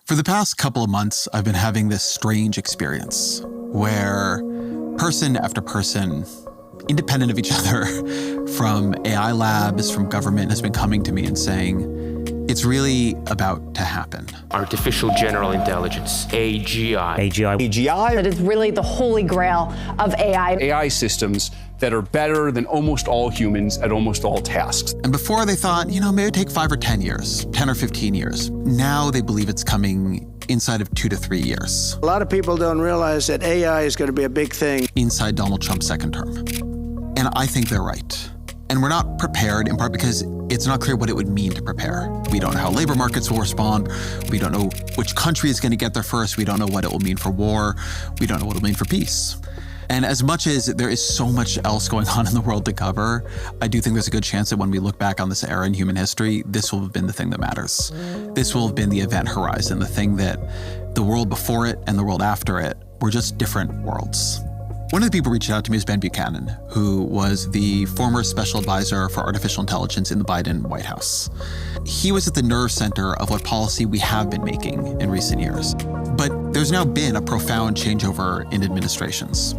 For the past couple of months, I've been having this strange experience where person after person, independent of each other, from AI labs, from government, has been coming to me and saying, it's really about to happen. Artificial general intelligence, AGI. AGI. It is really the holy grail of AI. AI systems that are better than almost all humans at almost all tasks. And before they thought, maybe it'd take 5 or 10 years, 10 or 15 years. Now they believe it's coming inside of 2 to 3 years. A lot of people don't realize that AI is going to be a big thing. Inside Donald Trump's second term. And I think they're right. And we're not prepared, in part because it's not clear what it would mean to prepare. We don't know how labor markets will respond. We don't know which country is going to get there first. We don't know what it will mean for war. We don't know what it will mean for peace. And as much as there is so much else going on in the world to cover, I do think there's a good chance that when we look back on this era in human history, this will have been the thing that matters. This will have been the event horizon, the thing that the world before it and the world after it were just different worlds. One of the people reaching out to me is Ben Buchanan, who was the former special advisor for artificial intelligence in the Biden White House. He was at the nerve center of what policy we have been making in recent years. But there's now been a profound changeover in administrations.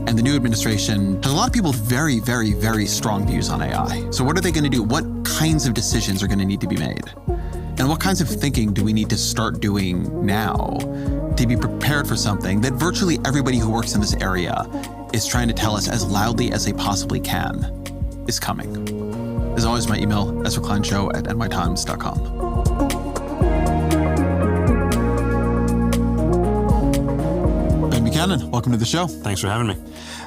And the new administration has a lot of people with very, very, very strong views on AI. So what are they going to do? What kinds of decisions are going to need to be made? And what kinds of thinking do we need to start doing now to be prepared for something that virtually everybody who works in this area is trying to tell us as loudly as they possibly can is coming? As always, my email, ezrakleinShow@nytimes.com. Ben Buchanan, welcome to the show. Thanks for having me.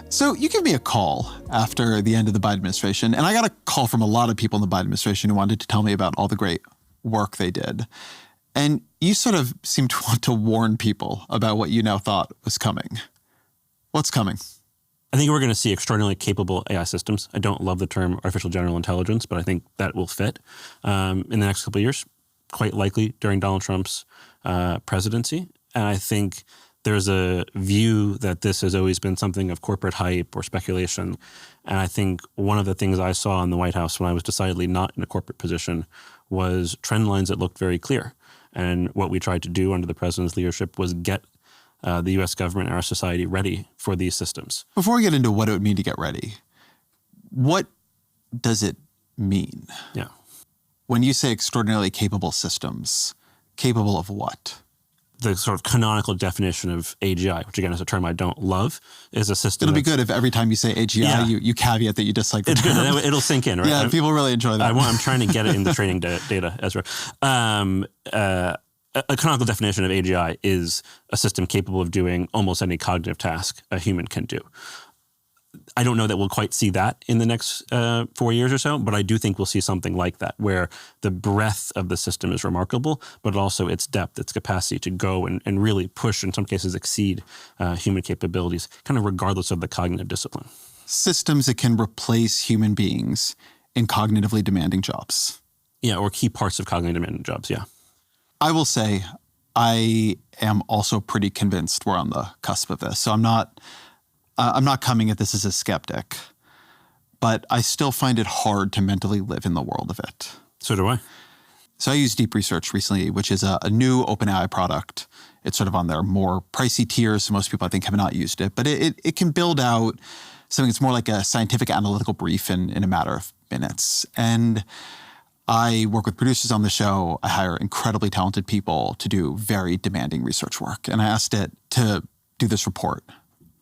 So you gave me a call after the end of the Biden administration, and I got a call from a lot of people in the Biden administration who wanted to tell me about all the great work they did. And you sort of seemed to want to warn people about what you now thought was coming. What's coming? I think we're going to see extraordinarily capable AI systems. I don't love the term artificial general intelligence, but I think that will fit in the next couple of years, quite likely during Donald Trump's presidency. And I think there's a view that this has always been something of corporate hype or speculation. And I think one of the things I saw in the White House when I was decidedly not in a corporate position was trend lines that looked very clear. And what we tried to do under the president's leadership was get the U.S. government and our society ready for these systems. Before we get into what it would mean to get ready, what does it mean? Yeah. When you say extraordinarily capable systems, capable of what? The sort of canonical definition of AGI, which again is a term I don't love, is a system. It'll be good if every time you say AGI, you caviat that you dislike the term. It's good. It'll sink in, right? Yeah, people really enjoy that. I'm trying to get it in the training data, Ezra. A canonical definition of AGI is a system capable of doing almost any cognitive task a human can do. I don't know that we'll quite see that in the next 4 years or so, but I do think we'll see something like that, where the breadth of the system is remarkable, but also its depth, its capacity to go and really push, in some cases exceed human capabilities, kind of regardless of the cognitive discipline. Systems that can replace human beings in cognitively demanding jobs. Yeah, or key parts of cognitively demanding jobs, yeah. I will say I am also pretty convinced we're on the cusp of this. So I'm not coming at this as a skeptic, but I still find it hard to mentally live in the world of it. So do I. So I used Deep Research recently, which is a new OpenAI product. It's sort of on their more pricey tiers, so most people I think have not used it. But it can build out something that's more like a scientific analytical brief in a matter of minutes. And I work with producers on the show. I hire incredibly talented people to do very demanding research work. And I asked it to do this report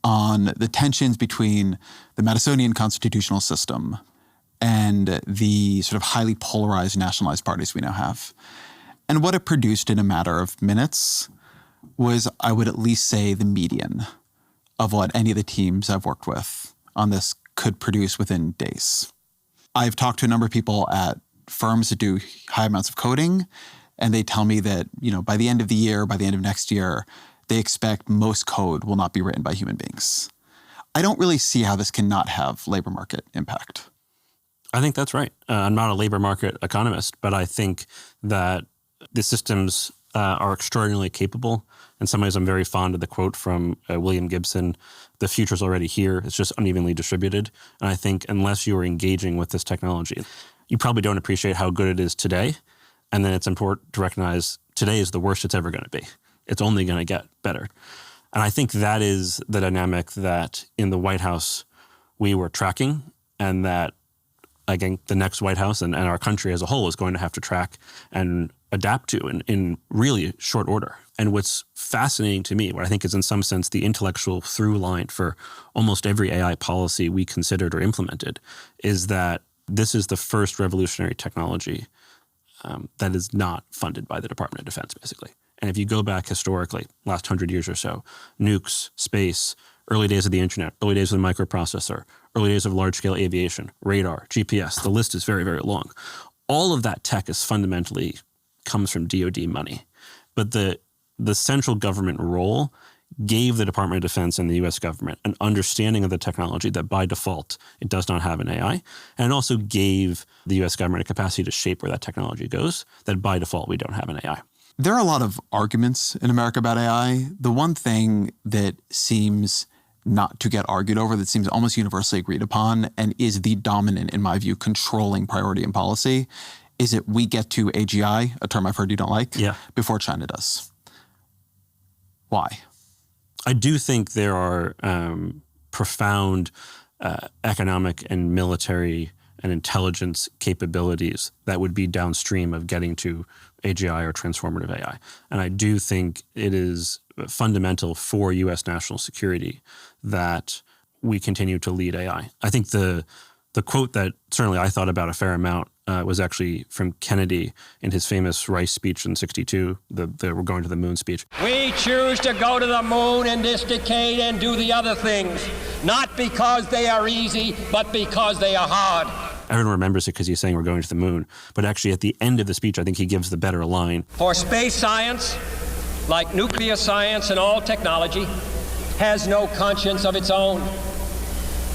on the tensions between the Madisonian constitutional system and the sort of highly polarized nationalized parties we now have. And what it produced in a matter of minutes was, I would at least say, the median of what any of the teams I've worked with on this could produce within days. I've talked to a number of people at firms that do high amounts of coding, and they tell me that, by the end of the year, by the end of next year, they expect most code will not be written by human beings. I don't really see how this cannot have labor market impact. I think that's right. I'm not a labor market economist, but I think that the systems are extraordinarily capable. In some ways, I'm very fond of the quote from William Gibson, "The future's already here, it's just unevenly distributed." And I think unless you are engaging with this technology, you probably don't appreciate how good it is today. And then it's important to recognize today is the worst it's ever going to be. It's only going to get better. And I think that is the dynamic that in the White House we were tracking, and that, again, the next White House and our country as a whole is going to have to track and adapt to in really short order. And what's fascinating to me, what I think is in some sense the intellectual through line for almost every AI policy we considered or implemented, is that this is the first revolutionary technology that is not funded by the Department of Defense, basically. And if you go back historically, last 100 years or so, nukes, space, early days of the internet, early days of the microprocessor, early days of large-scale aviation, radar, GPS, the list is very, very long. All of that tech is fundamentally comes from DoD money. But the central government role gave the Department of Defense and the U.S. government an understanding of the technology that by default it does not have an AI, and it also gave the U.S. government a capacity to shape where that technology goes, that by default we don't have an AI. There are a lot of arguments in America about AI. The one thing that seems not to get argued over, that seems almost universally agreed upon, and is the dominant, in my view, controlling priority in policy, is that we get to AGI, a term I've heard you don't like, before China does. Why? I do think there are profound economic and military and intelligence capabilities that would be downstream of getting to AGI or transformative AI. And I do think it is fundamental for U.S. national security that we continue to lead AI. I think the quote that certainly I thought about a fair amount was actually from Kennedy in his famous Rice speech in '62, the "We're going to the moon" speech. We choose to go to the moon in this decade and do the other things, not because they are easy, but because they are hard. Everyone remembers it because he's saying we're going to the moon. But actually at the end of the speech, I think he gives the better line. For space science, like nuclear science and all technology, has no conscience of its own.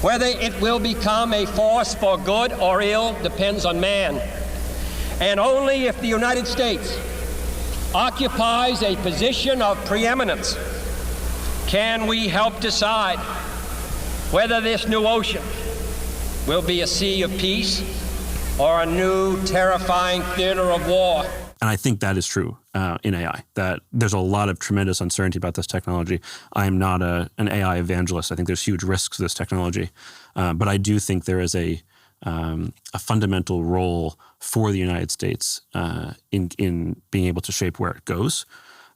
Whether it will become a force for good or ill depends on man. And only if the United States occupies a position of preeminence can we help decide whether this new ocean will be a sea of peace or a new terrifying theater of war. And I think that is true in AI, that there's a lot of tremendous uncertainty about this technology. I am not an AI evangelist. I think there's huge risks to this technology. But I do think there is a fundamental role for the United States in being able to shape where it goes,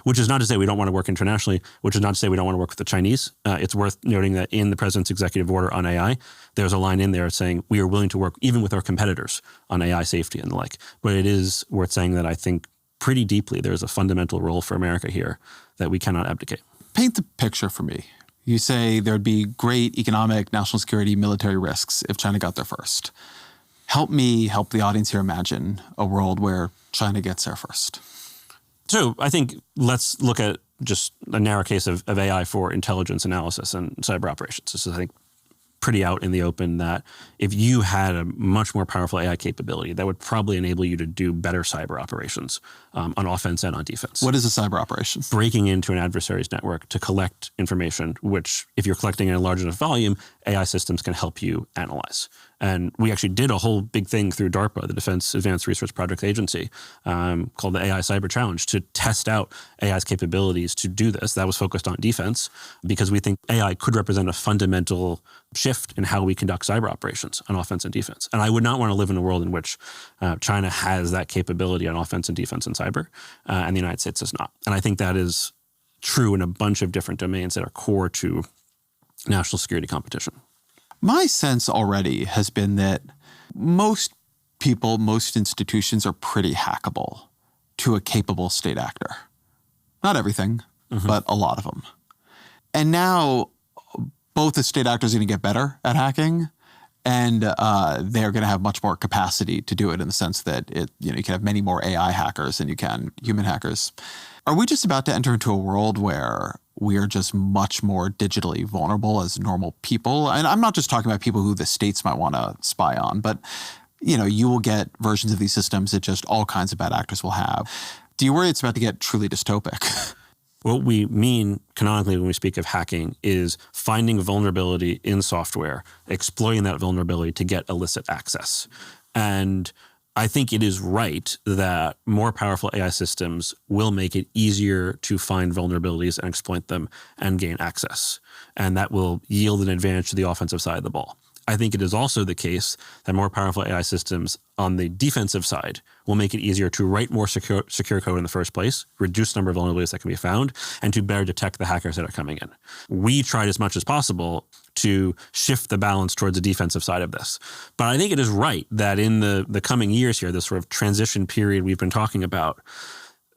which is not to say we don't want to work internationally, which is not to say we don't want to work with the Chinese. It's worth noting that in the president's executive order on AI, there's a line in there saying we are willing to work even with our competitors on AI safety and the like. But it is worth saying that I think pretty deeply there's a fundamental role for America here that we cannot abdicate. Paint the picture for me. You say there'd be great economic, national security, military risks if China got there first. Help me help the audience here imagine a world where China gets there first. So I think let's look at just a narrow case of AI for intelligence analysis and cyber operations. This is, I think, pretty out in the open that if you had a much more powerful AI capability, that would probably enable you to do better cyber operations on offense and on defense. What is a cyber operation? Breaking into an adversary's network to collect information, which if you're collecting in a large enough volume, AI systems can help you analyze. And we actually did a whole big thing through DARPA, the Defense Advanced Research Projects Agency, called the AI Cyber Challenge, to test out AI's capabilities to do this. That was focused on defense because we think AI could represent a fundamental shift in how we conduct cyber operations on offense and defense. And I would not want to live in a world in which China has that capability on offense and defense and cyber, and the United States does not. And I think that is true in a bunch of different domains that are core to national security competition. My sense already has been that most people, most institutions are pretty hackable to a capable state actor. Not everything, but a lot of them. And now both the state actors are going to get better at hacking, and they're going to have much more capacity to do it in the sense that you can have many more AI hackers than you can human hackers. Are we just about to enter into a world where we are just much more digitally vulnerable as normal people? And I'm not just talking about people who the states might want to spy on, but you will get versions of these systems that just all kinds of bad actors will have. Do you worry it's about to get truly dystopic? What we mean canonically when we speak of hacking is finding vulnerability in software, exploiting that vulnerability to get illicit access. And I think it is right that more powerful AI systems will make it easier to find vulnerabilities and exploit them and gain access. And that will yield an advantage to the offensive side of the ball. I think it is also the case that more powerful AI systems on the defensive side will make it easier to write more secure code in the first place, reduce the number of vulnerabilities that can be found, and to better detect the hackers that are coming in. We tried as much as possible to shift the balance towards the defensive side of this. But I think it is right that in the coming years here, this sort of transition period we've been talking about,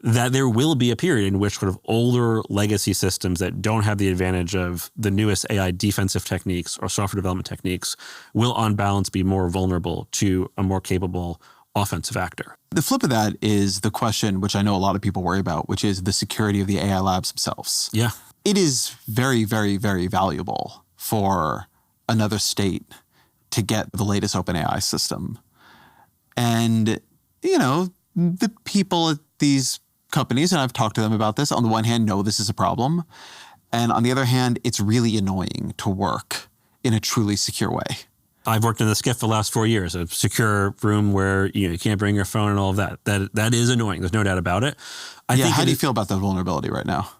that there will be a period in which sort of older legacy systems that don't have the advantage of the newest AI defensive techniques or software development techniques will on balance be more vulnerable to a more capable offensive actor. The flip of that is the question, which I know a lot of people worry about, which is the security of the AI labs themselves. Yeah. It is very, very, very valuable for another state to get the latest OpenAI system. And, you know, the people at these companies, and I've talked to them about this, on the one hand, know this is a problem. And on the other hand, it's really annoying to work in a truly secure way. I've worked in the SCIF for the last 4 years, a secure room where you can't bring your phone and all of that. That is annoying. There's no doubt about it. How do you feel about that vulnerability right now?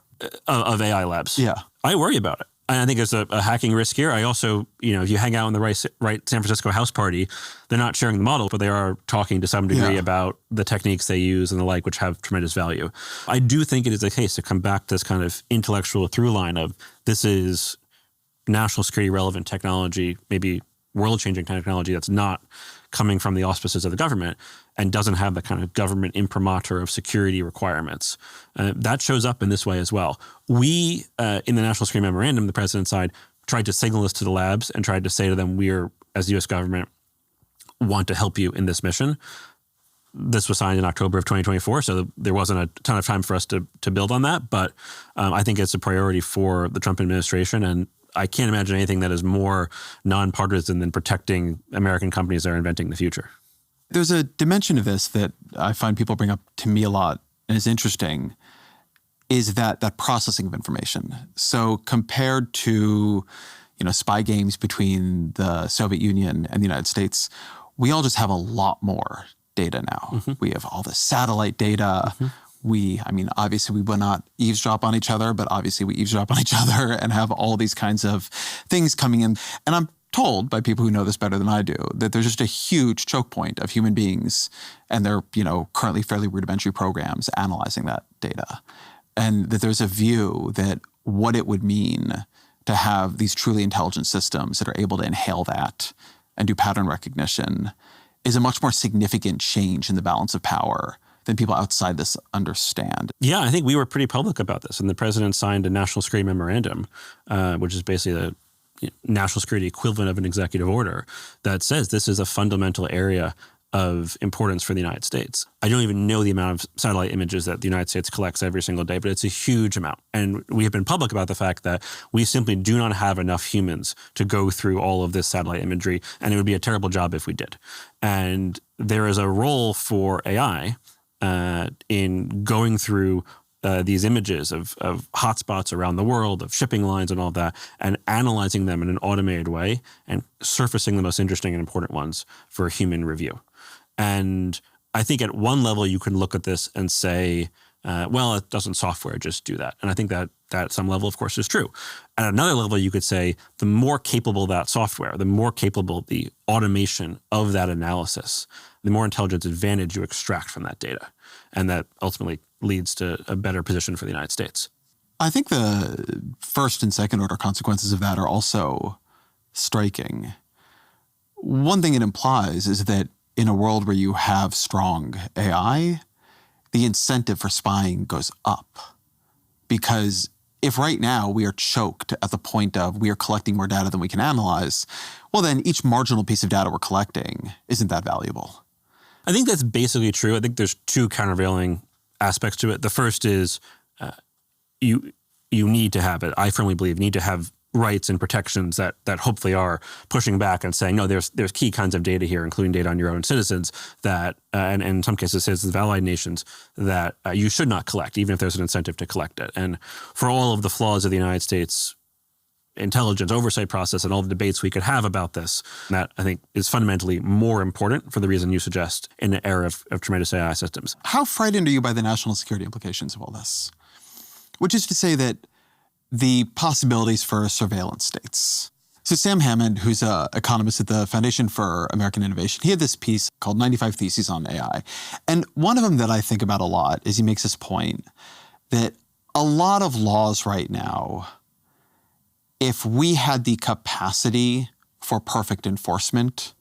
Of AI labs? Yeah. I worry about it. I think there's a hacking risk here. I also, if you hang out in the right San Francisco house party, they're not sharing the model, but they are talking to some degree about the techniques they use and the like, which have tremendous value. I do think it is a case to come back to this kind of intellectual through line of this is national security relevant technology, maybe world-changing technology that's not coming from the auspices of the government and doesn't have the kind of government imprimatur of security requirements. That shows up in this way as well. We, in the National Security Memorandum, the president's side, tried to signal this to the labs and tried to say to them, we're, as the U.S. government, want to help you in this mission. This was signed in October of 2024, so there wasn't a ton of time for us to build on that. But I think it's a priority for the Trump administration, and I can't imagine anything that is more nonpartisan than protecting American companies that are inventing the future. There's a dimension of this that I find people bring up to me a lot and is interesting, is that processing of information. So compared to, spy games between the Soviet Union and the United States, we all just have a lot more data now. Mm-hmm. We have all the satellite data. Mm-hmm. Obviously we will not eavesdrop on each other, but obviously we eavesdrop on each other and have all these kinds of things coming in. And I'm told by people who know this better than I do that there's just a huge choke point of human beings and their, currently fairly rudimentary programs analyzing that data. And that there's a view that what it would mean to have these truly intelligent systems that are able to inhale that and do pattern recognition is a much more significant change in the balance of power than people outside this understand. Yeah, I think we were pretty public about this. And the president signed a national security memorandum, which is basically the national security equivalent of an executive order that says this is a fundamental area of importance for the United States. I don't even know the amount of satellite images that the United States collects every single day, but it's a huge amount. And we have been public about the fact that we simply do not have enough humans to go through all of this satellite imagery, and it would be a terrible job if we did. And there is a role for AI in going through these images of hotspots around the world, of shipping lines and all that, and analyzing them in an automated way and surfacing the most interesting and important ones for human review. And I think at one level you can look at this and say, it doesn't software just do that. And I think that at some level, of course, is true. At another level, you could say the more capable that software, the more capable the automation of that analysis, the more intelligence advantage you extract from that data. And that ultimately leads to a better position for the United States. I think the first and second order consequences of that are also striking. One thing it implies is that in a world where you have strong AI, the incentive for spying goes up. Because if right now we are choked at the point of we are collecting more data than we can analyze, well then each marginal piece of data we're collecting isn't that valuable. I think that's basically true. I think there's two countervailing aspects to it. The first is you need to have it. I firmly believe you need to have rights and protections that hopefully are pushing back and saying, no, there's key kinds of data here, including data on your own citizens that, and in some cases citizens of allied nations, that you should not collect, even if there's an incentive to collect it. And for all of the flaws of the United States intelligence oversight process and all the debates we could have about this. And that, I think, is fundamentally more important for the reason you suggest in an era of tremendous AI systems. How frightened are you by the national security implications of all this? Which is to say that the possibilities for surveillance states. So Sam Hammond, who's an economist at the Foundation for American Innovation, he had this piece called 95 Theses on AI. And one of them that I think about a lot is he makes this point that a lot of laws right now, if we had the capacity for perfect enforcement,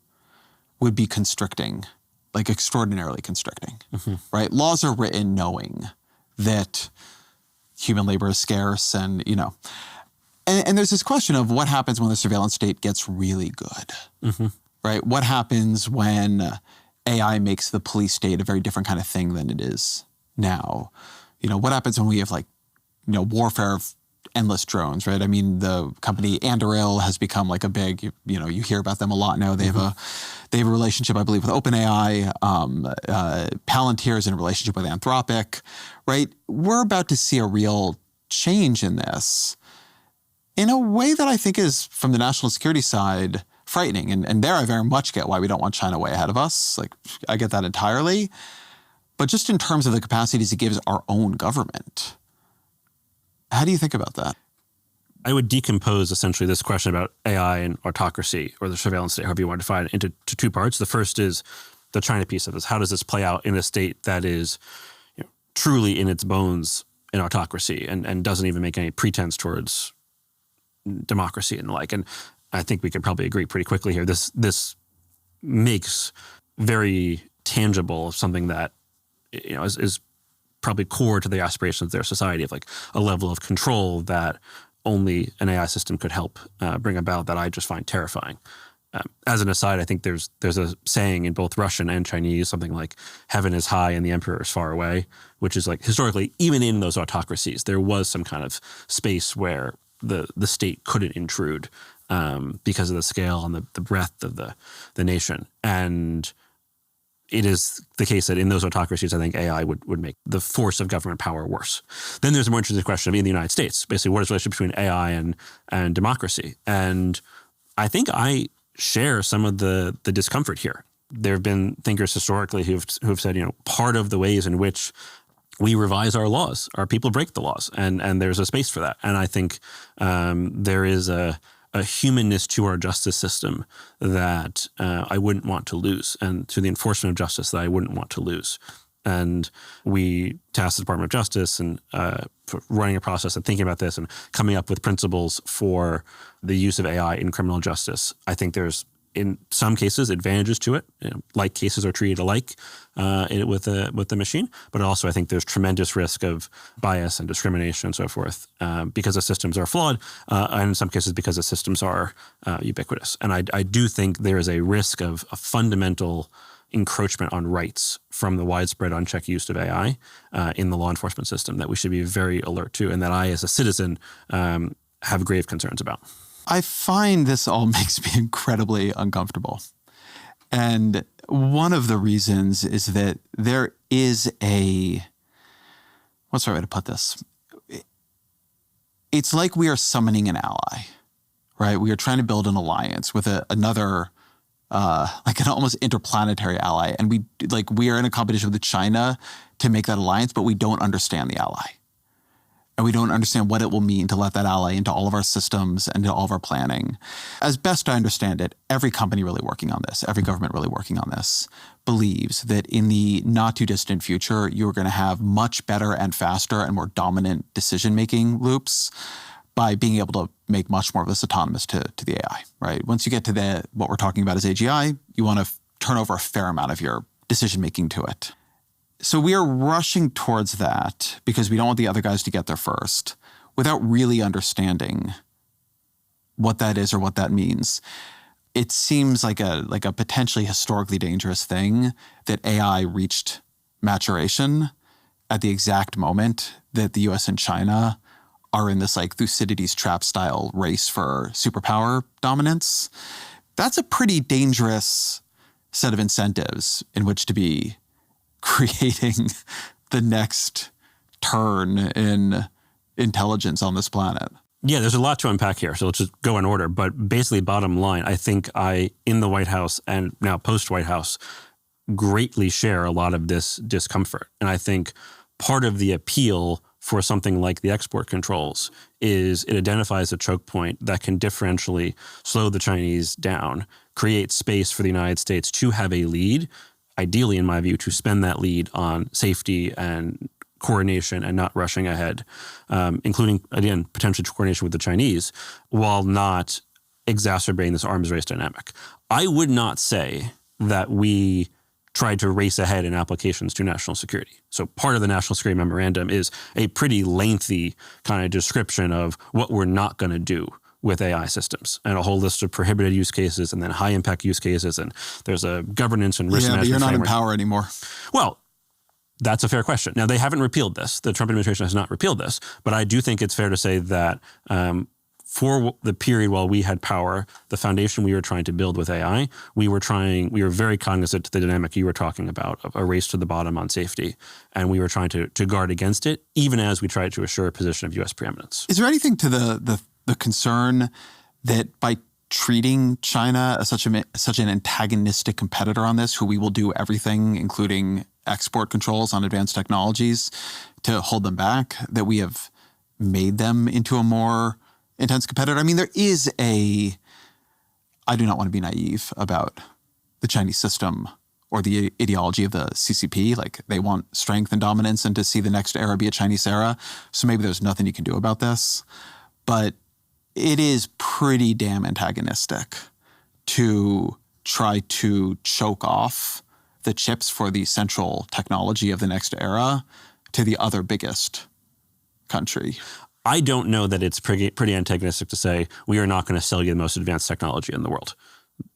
would be constricting, like extraordinarily constricting, right? Laws are written knowing that human labor is scarce and, and there's this question of what happens when the surveillance state gets really good, right? What happens when AI makes the police state a very different kind of thing than it is now? What happens when we have warfare of endless drones, right? I mean, the company Anduril has become like a big, you hear about them a lot now. They have a relationship, I believe, with OpenAI. Palantir is in a relationship with Anthropic, right? We're about to see a real change in this in a way that I think is, from the national security side, frightening. And there I very much get why we don't want China way ahead of us. Like, I get that entirely. But just in terms of the capacities it gives our own government, how do you think about that? I would decompose essentially this question about AI and autocracy, or the surveillance state, however you want to define it, into two parts. The first is the China piece of this. How does this play out in a state that is truly in its bones an autocracy and doesn't even make any pretense towards democracy and the like? And I think we could probably agree pretty quickly here. This makes very tangible something that is probably core to the aspirations of their society, of like a level of control that only an AI system could help bring about, that I just find terrifying. As an aside, I think there's a saying in both Russian and Chinese, something like "heaven is high and the emperor is far away," which is like, historically, even in those autocracies, there was some kind of space where the state couldn't intrude because of the scale and the breadth of the nation. And it is the case that in those autocracies, I think AI would make the force of government power worse. Then there's a more interesting question of, in the United States, basically, what is the relationship between AI and democracy? And I think I share some of the discomfort here. There have been thinkers historically who've said, part of the ways in which we revise our laws are people break the laws, and there's a space for that. And I think there is a humanness to our justice system that I wouldn't want to lose, and to the enforcement of justice that I wouldn't want to lose. And we tasked the Department of Justice and for running a process and thinking about this and coming up with principles for the use of AI in criminal justice. I think there's, in some cases, advantages to it. Like cases are treated alike with the machine, but also I think there's tremendous risk of bias and discrimination and so forth because the systems are flawed, and in some cases because the systems are ubiquitous. And I do think there is a risk of a fundamental encroachment on rights from the widespread unchecked use of AI in the law enforcement system that we should be very alert to, and that I, as a citizen, have grave concerns about. I find this all makes me incredibly uncomfortable. And one of the reasons is that there is what's the right way to put this? It's like we are summoning an ally, right? We are trying to build an alliance with another, like an almost interplanetary ally. And we are in a competition with China to make that alliance, but we don't understand the ally. And we don't understand what it will mean to let that ally into all of our systems and into all of our planning. As best I understand it, every company really working on this, every government really working on this, believes that in the not too distant future, you're going to have much better and faster and more dominant decision-making loops by being able to make much more of this autonomous to the AI, right? Once you get to what we're talking about as AGI, you want to turn over a fair amount of your decision-making to it. So we are rushing towards that because we don't want the other guys to get there first without really understanding what that is or what that means. It seems like a potentially historically dangerous thing that AI reached maturation at the exact moment that the US and China are in this like Thucydides trap style race for superpower dominance. That's a pretty dangerous set of incentives in which to be creating the next turn in intelligence on this planet. Yeah, there's a lot to unpack here, so let's just go in order. But basically, bottom line, I think in the White House and now post-White House, greatly share a lot of this discomfort. And I think part of the appeal for something like the export controls is it identifies a choke point that can differentially slow the Chinese down, create space for the United States to have a lead, ideally, in my view, to spend that lead on safety and coordination and not rushing ahead, including, again, potential coordination with the Chinese, while not exacerbating this arms race dynamic. I would not say that we tried to race ahead in applications to national security. So part of the National Security Memorandum is a pretty lengthy kind of description of what we're not going to do with AI systems, and a whole list of prohibited use cases and then high impact use cases. And there's a governance and risk management but you're not framework. in power anymore. Well, that's a fair question. Now, they haven't repealed this. The Trump administration has not repealed this, but I do think it's fair to say that for the period while we had power, the foundation we were trying to build with AI, we were very cognizant to the dynamic you were talking about, of a race to the bottom on safety. And we were trying to guard against it, even as we tried to assure a position of U.S. preeminence. Is there anything to the concern that by treating China as such an antagonistic competitor on this, who we will do everything, including export controls on advanced technologies, to hold them back, that we have made them into a more intense competitor? I mean, I do not want to be naive about the Chinese system or the ideology of the CCP. Like, they want strength and dominance and to see the next era be a Chinese era. So maybe there's nothing you can do about this. But it is pretty damn antagonistic to try to choke off the chips for the central technology of the next era to the other biggest country. I don't know that it's pretty antagonistic to say we are not going to sell you the most advanced technology in the world.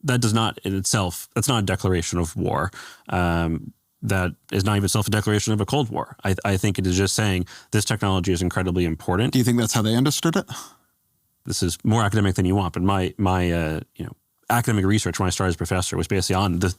That does not in itself, that's not a declaration of war. That is not even itself a declaration of a Cold War. I think it is just saying this technology is incredibly important. Do you think that's how they understood it? This is more academic than you want, but my academic research when I started as a professor was basically on the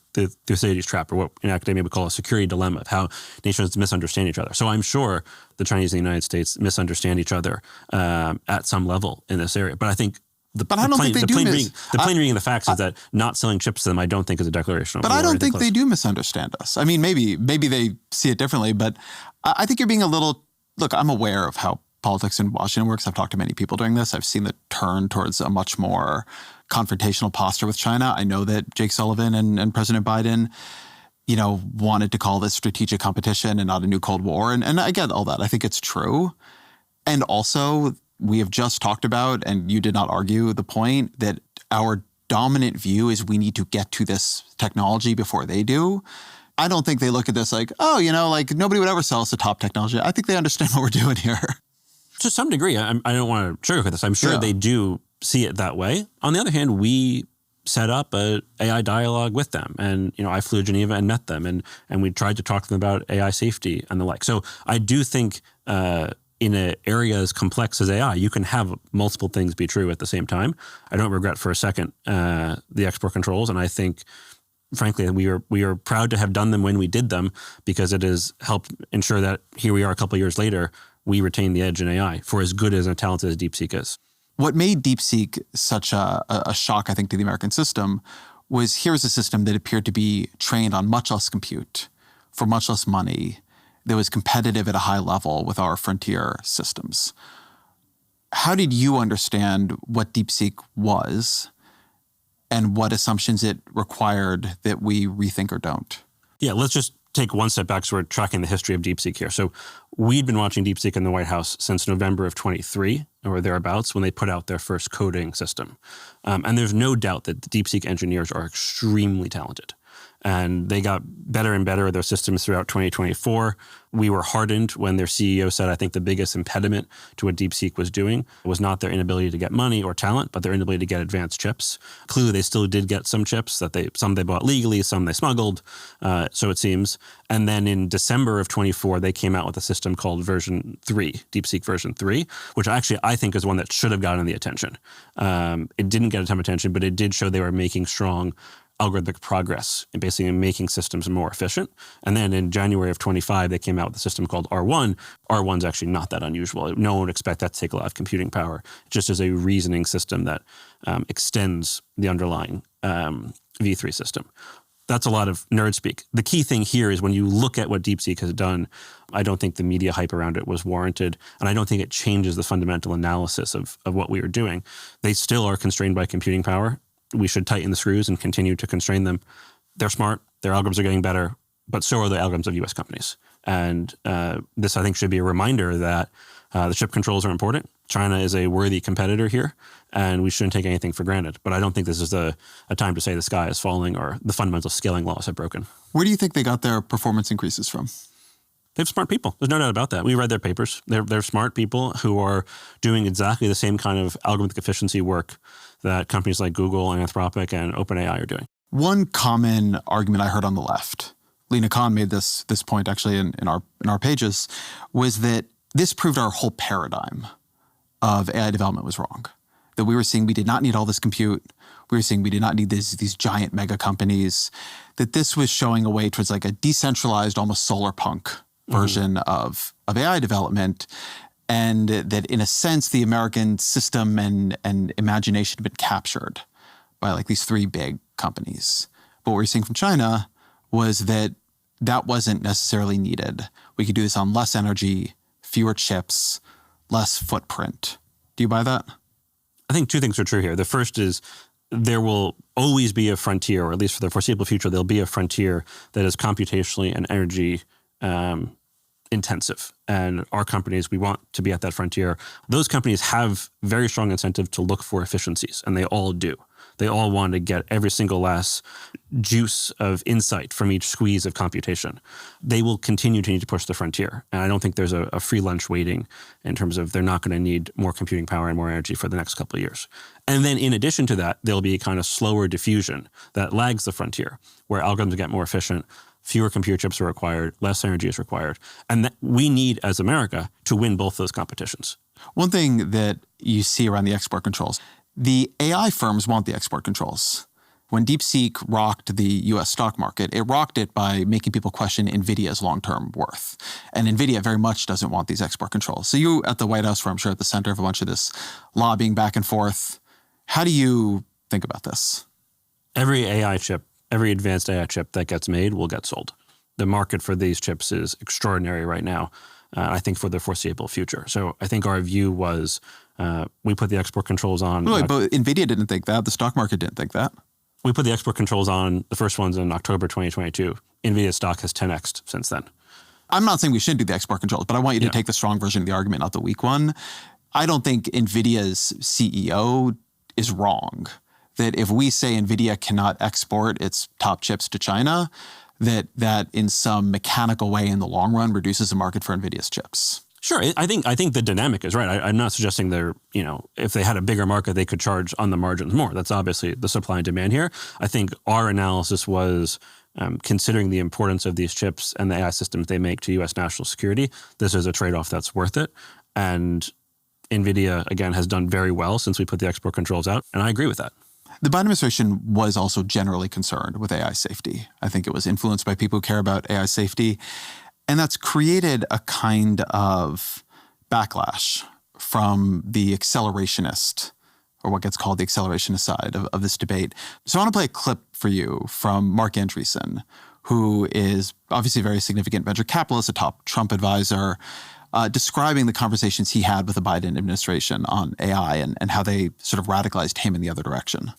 Thucydides trap, or what in academia we call a security dilemma, of how nations misunderstand each other. So I'm sure the Chinese and the United States misunderstand each other at some level in this area. But I think the plain reading of the facts is that not selling chips to them, I don't think, is a declaration of war. But I don't think they do misunderstand us. I mean, maybe they see it differently, but I think you're being a little, look, I'm aware of how politics in Washington works. I've talked to many people during this. I've seen the turn towards a much more confrontational posture with China. I know that Jake Sullivan and President Biden, wanted to call this strategic competition and not a new Cold War. And I get all that. I think it's true. And also, we have just talked about, and you did not argue the point, that our dominant view is we need to get to this technology before they do. I don't think they look at this like, nobody would ever sell us the top technology. I think they understand what we're doing here. To some degree, I don't want to sugarcoat this. I'm sure they do see it that way. On the other hand, we set up a AI dialogue with them. And, I flew to Geneva and met them, and we tried to talk to them about AI safety and the like. So I do think in an area as complex as AI, you can have multiple things be true at the same time. I don't regret for a second the export controls. And I think, frankly, we are proud to have done them when we did them, because it has helped ensure that here we are a couple of years later, we retain the edge in AI, for as good as and talented as DeepSeek is. What made DeepSeek such a shock, I think, to the American system was here's a system that appeared to be trained on much less compute for much less money, that was competitive at a high level with our frontier systems. How did you understand what DeepSeek was and what assumptions it required that we rethink or don't? Yeah, let's just take one step back, so we're tracking the history of DeepSeek here. So we'd been watching DeepSeek in the White House since November of 23 or thereabouts, when they put out their first coding system. And there's no doubt that the DeepSeek engineers are extremely talented. And they got better and better at their systems throughout 2024. We were heartened when their CEO said, I think the biggest impediment to what DeepSeek was doing was not their inability to get money or talent, but their inability to get advanced chips. Clearly, they still did get some chips some they bought legally, some they smuggled, so it seems. And then in December of 24, they came out with a system called version 3, DeepSeek version 3, which actually I think is one that should have gotten the attention. It didn't get a ton of attention, but it did show they were making strong algorithmic progress in basically making systems more efficient. And then in January of 25, they came out with a system called R1. R1's actually not that unusual. No one would expect that to take a lot of computing power. It just is a reasoning system that extends the underlying V3 system. That's a lot of nerd speak. The key thing here is when you look at what DeepSeek has done, I don't think the media hype around it was warranted, and I don't think it changes the fundamental analysis of what we are doing. They still are constrained by computing power. We should tighten the screws and continue to constrain them. They're smart. Their algorithms are getting better, but so are the algorithms of U.S. companies. And this, I think, should be a reminder that the chip controls are important. China is a worthy competitor here, and we shouldn't take anything for granted. But I don't think this is a time to say the sky is falling or the fundamental scaling laws have broken. Where do you think they got their performance increases from? They have smart people. There's no doubt about that. We read their papers. They're smart people who are doing exactly the same kind of algorithmic efficiency work that companies like Google and Anthropic and OpenAI are doing. One common argument I heard on the left, Lena Khan made this point actually in our pages, was that this proved our whole paradigm of AI development was wrong. That we were seeing we did not need all this compute. We were seeing we did not need these giant mega companies. That this was showing a way towards like a decentralized, almost solar punk version of AI development. And that in a sense, the American system and imagination had been captured by like these three big companies. But what we're seeing from China was that wasn't necessarily needed. We could do this on less energy, fewer chips, less footprint. Do you buy that? I think two things are true here. The first is there will always be a frontier, or at least for the foreseeable future, there'll be a frontier that is computationally and energy intensive. And our companies, we want to be at that frontier. Those companies have very strong incentive to look for efficiencies, and they all do. They all want to get every single last juice of insight from each squeeze of computation. They will continue to need to push the frontier. And I don't think there's a free lunch waiting in terms of they're not going to need more computing power and more energy for the next couple of years. And then in addition to that, there'll be a kind of slower diffusion that lags the frontier, where algorithms get more efficient, fewer computer chips are required, less energy is required. And that we need, as America, to win both those competitions. One thing that you see around the export controls, the AI firms want the export controls. When DeepSeek rocked the U.S. stock market, it rocked it by making people question NVIDIA's long-term worth. And NVIDIA very much doesn't want these export controls. So you at the White House were, I'm sure, at the center of a bunch of this lobbying back and forth. How do you think about this? Every AI chip, every advanced AI chip that gets made will get sold. The market for these chips is extraordinary right now, I think for the foreseeable future. So I think our view was we put the export controls on. Wait, but NVIDIA didn't think that. The stock market didn't think that. We put the export controls on, the first ones in October 2022. NVIDIA stock has 10x'd since then. I'm not saying we shouldn't do the export controls, but I want you to take the strong version of the argument, not the weak one. I don't think NVIDIA's CEO is wrong. That if we say NVIDIA cannot export its top chips to China, that in some mechanical way in the long run reduces the market for NVIDIA's chips. Sure. I think the dynamic is right. I'm not suggesting they're, if they had a bigger market, they could charge on the margins more. That's obviously the supply and demand here. I think our analysis was considering the importance of these chips and the AI systems they make to U.S. national security. This is a trade-off that's worth it. And NVIDIA, again, has done very well since we put the export controls out. And I agree with that. The Biden administration was also generally concerned with AI safety. I think it was influenced by people who care about AI safety. And that's created a kind of backlash from the accelerationist, or what gets called the accelerationist side of this debate. So I want to play a clip for you from Mark Andreessen, who is obviously a very significant venture capitalist, a top Trump advisor, describing the conversations he had with the Biden administration on AI and how they sort of radicalized him in the other direction.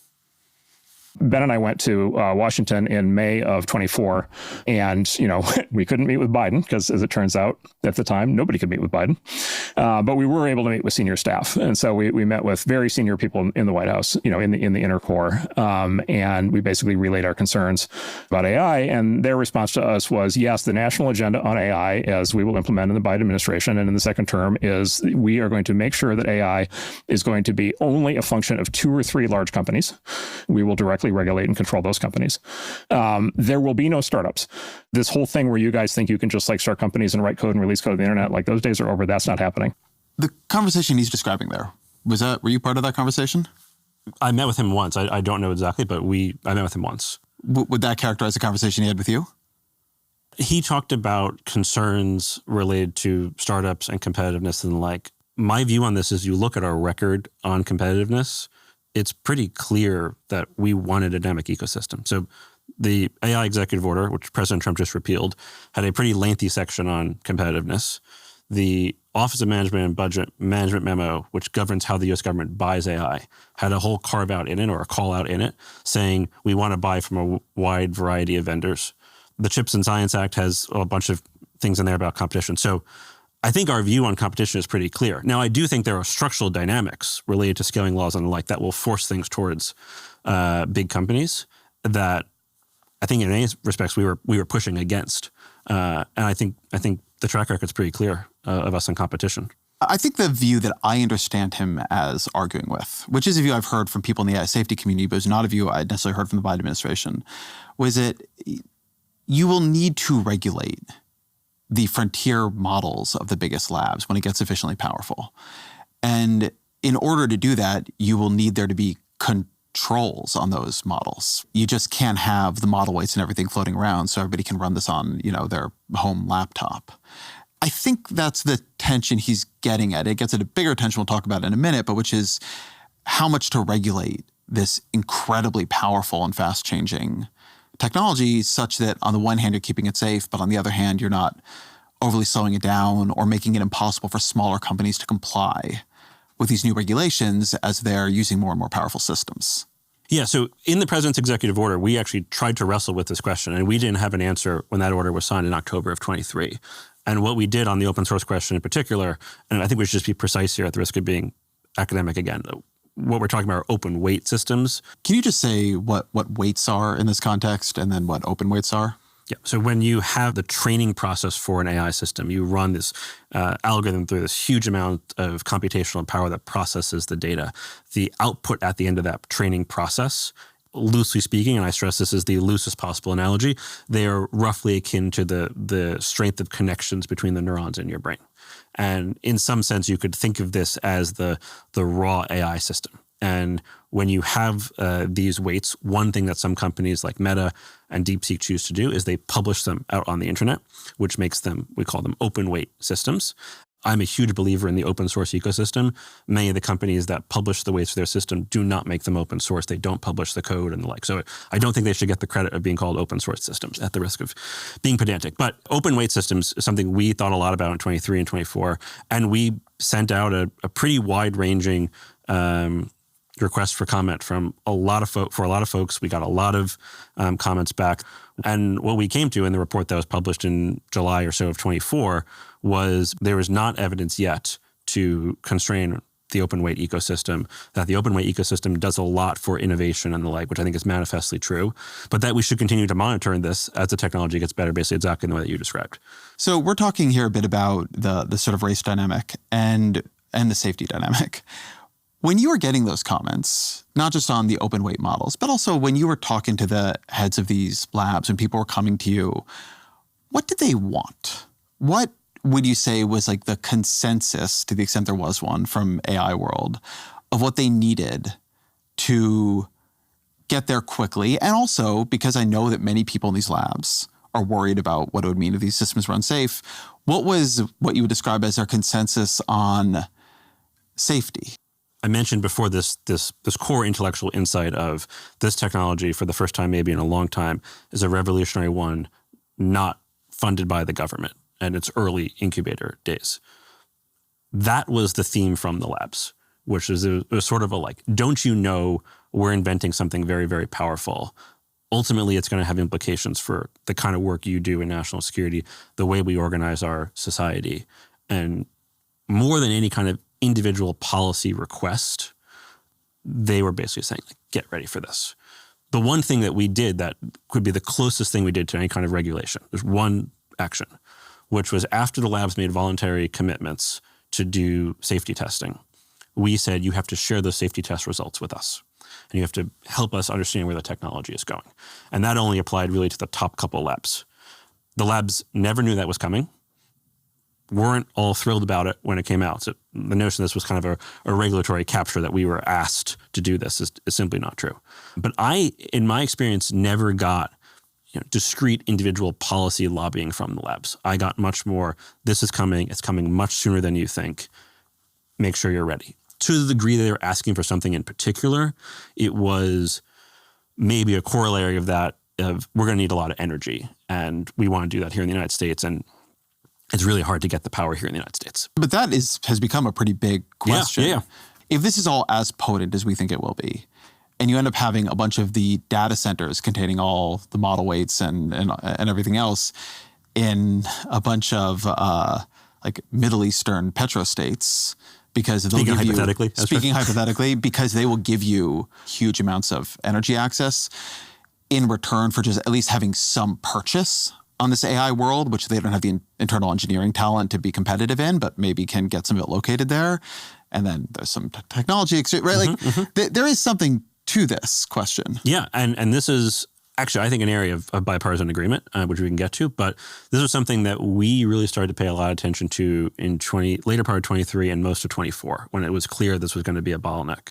Ben and I went to Washington in May of 24, and, we couldn't meet with Biden because, as it turns out, at the time, nobody could meet with Biden. But we were able to meet with senior staff. And so we met with very senior people in the White House, in the inner core. And we basically relayed our concerns about AI. And their response to us was, yes, the national agenda on AI, as we will implement in the Biden administration and in the second term, is we are going to make sure that AI is going to be only a function of 2 or 3 large companies. We will directly regulate and control those companies. There will be no startups. This whole thing where you guys think you can just start companies and write code and release code on the internet, those days are over. That's not happening. The conversation he's describing there, were you part of that conversation? I met with him once. I don't know exactly, but I met with him once. Would that characterize the conversation he had with you? He talked about concerns related to startups and competitiveness and the like. My view on this is you look at our record on competitiveness, it's pretty clear that we want a dynamic ecosystem. So the AI executive order, which President Trump just repealed, had a pretty lengthy section on competitiveness. The Office of Management and Budget Management memo, which governs how the U.S. government buys AI, had a whole carve-out in it or a call-out in it saying we want to buy from a wide variety of vendors. The Chips and Science Act has a bunch of things in there about competition. So I think our view on competition is pretty clear. Now, I do think there are structural dynamics related to scaling laws and the like that will force things towards big companies that I think in many respects we were pushing against. And I think the track record's pretty clear of us on competition. I think the view that I understand him as arguing with, which is a view I've heard from people in the AI safety community, but it's not a view I necessarily heard from the Biden administration, was that you will need to regulate the frontier models of the biggest labs when it gets sufficiently powerful. And in order to do that, you will need there to be controls on those models. You just can't have the model weights and everything floating around so everybody can run this on, their home laptop. I think that's the tension he's getting at. It gets at a bigger tension we'll talk about in a minute, but which is how much to regulate this incredibly powerful and fast-changing technology such that on the one hand, you're keeping it safe, but on the other hand, you're not overly slowing it down or making it impossible for smaller companies to comply with these new regulations as they're using more and more powerful systems. Yeah, so in the president's executive order, we actually tried to wrestle with this question, and we didn't have an answer when that order was signed in October of 23. And what we did on the open source question in particular, and I think we should just be precise here at the risk of being academic again, what we're talking about are open weight systems. Can you just say what weights are in this context and then what open weights are? Yeah. So when you have the training process for an AI system, you run this algorithm through this huge amount of computational power that processes the data. The output at the end of that training process, loosely speaking, and I stress this is the loosest possible analogy, they are roughly akin to the strength of connections between the neurons in your brain. And in some sense, you could think of this as the raw AI system. And when you have these weights, one thing that some companies like Meta and DeepSeek choose to do is they publish them out on the internet, which makes them, we call them open weight systems. I'm a huge believer in the open source ecosystem. Many of the companies that publish the weights for their system do not make them open source. They don't publish the code and the like. So I don't think they should get the credit of being called open source systems at the risk of being pedantic. But open weight systems is something we thought a lot about in 23 and 24. And we sent out a pretty wide ranging request for comment from a lot of folks. We got a lot of comments back. And what we came to in the report that was published in July or so of 24 was there was not evidence yet to constrain the open weight ecosystem, that the open weight ecosystem does a lot for innovation and the like, which I think is manifestly true, but that we should continue to monitor this as the technology gets better, basically exactly in the way that you described. So we're talking here a bit about the sort of race dynamic and the safety dynamic. When you were getting those comments, not just on the open weight models, but also when you were talking to the heads of these labs and people were coming to you, what did they want? What would you say was like the consensus, to the extent there was one from AI world, of what they needed to get there quickly? And also, because I know that many people in these labs are worried about what it would mean if these systems run safe, what was what you would describe as their consensus on safety? I mentioned before this core intellectual insight of this technology for the first time maybe in a long time is a revolutionary one not funded by the government and its early incubator days. That was the theme from the labs, which is it was sort of a like, don't you know we're inventing something very, very powerful. Ultimately, it's going to have implications for the kind of work you do in national security, the way we organize our society. And more than any kind of individual policy request, they were basically saying, like, get ready for this. The one thing that we did that could be the closest thing we did to any kind of regulation, there's one action, which was after the labs made voluntary commitments to do safety testing, we said, you have to share those safety test results with us. And you have to help us understand where the technology is going. And that only applied really to the top couple labs. The labs never knew that was coming. weren't all thrilled about it when it came out. So the notion this was kind of a regulatory capture, that we were asked to do this, is simply not true. But I, in my experience, never got discrete individual policy lobbying from the labs. I got much more, this is coming, it's coming much sooner than you think, make sure you're ready. To the degree they were asking for something in particular, it was maybe a corollary of that, of we're going to need a lot of energy, and we want to do that here in the United States, and it's really hard to get the power here in the United States. But that has become a pretty big question. Yeah. If this is all as potent as we think it will be, and you end up having a bunch of the data centers containing all the model weights and everything else in a bunch of like Middle Eastern petrostates, because they'll Speaking give hypothetically. you, speaking hypothetically, because they will give you huge amounts of energy access in return for just at least having some purchase on this AI world, which they don't have the internal engineering talent to be competitive in, but maybe can get some of it located there. And then there's some technology, right? There is something to this question. Yeah, and this is actually, I think, an area of bipartisan agreement, which we can get to. But this was something that we really started to pay a lot of attention to in later part of 23 and most of 24, when it was clear this was going to be a bottleneck.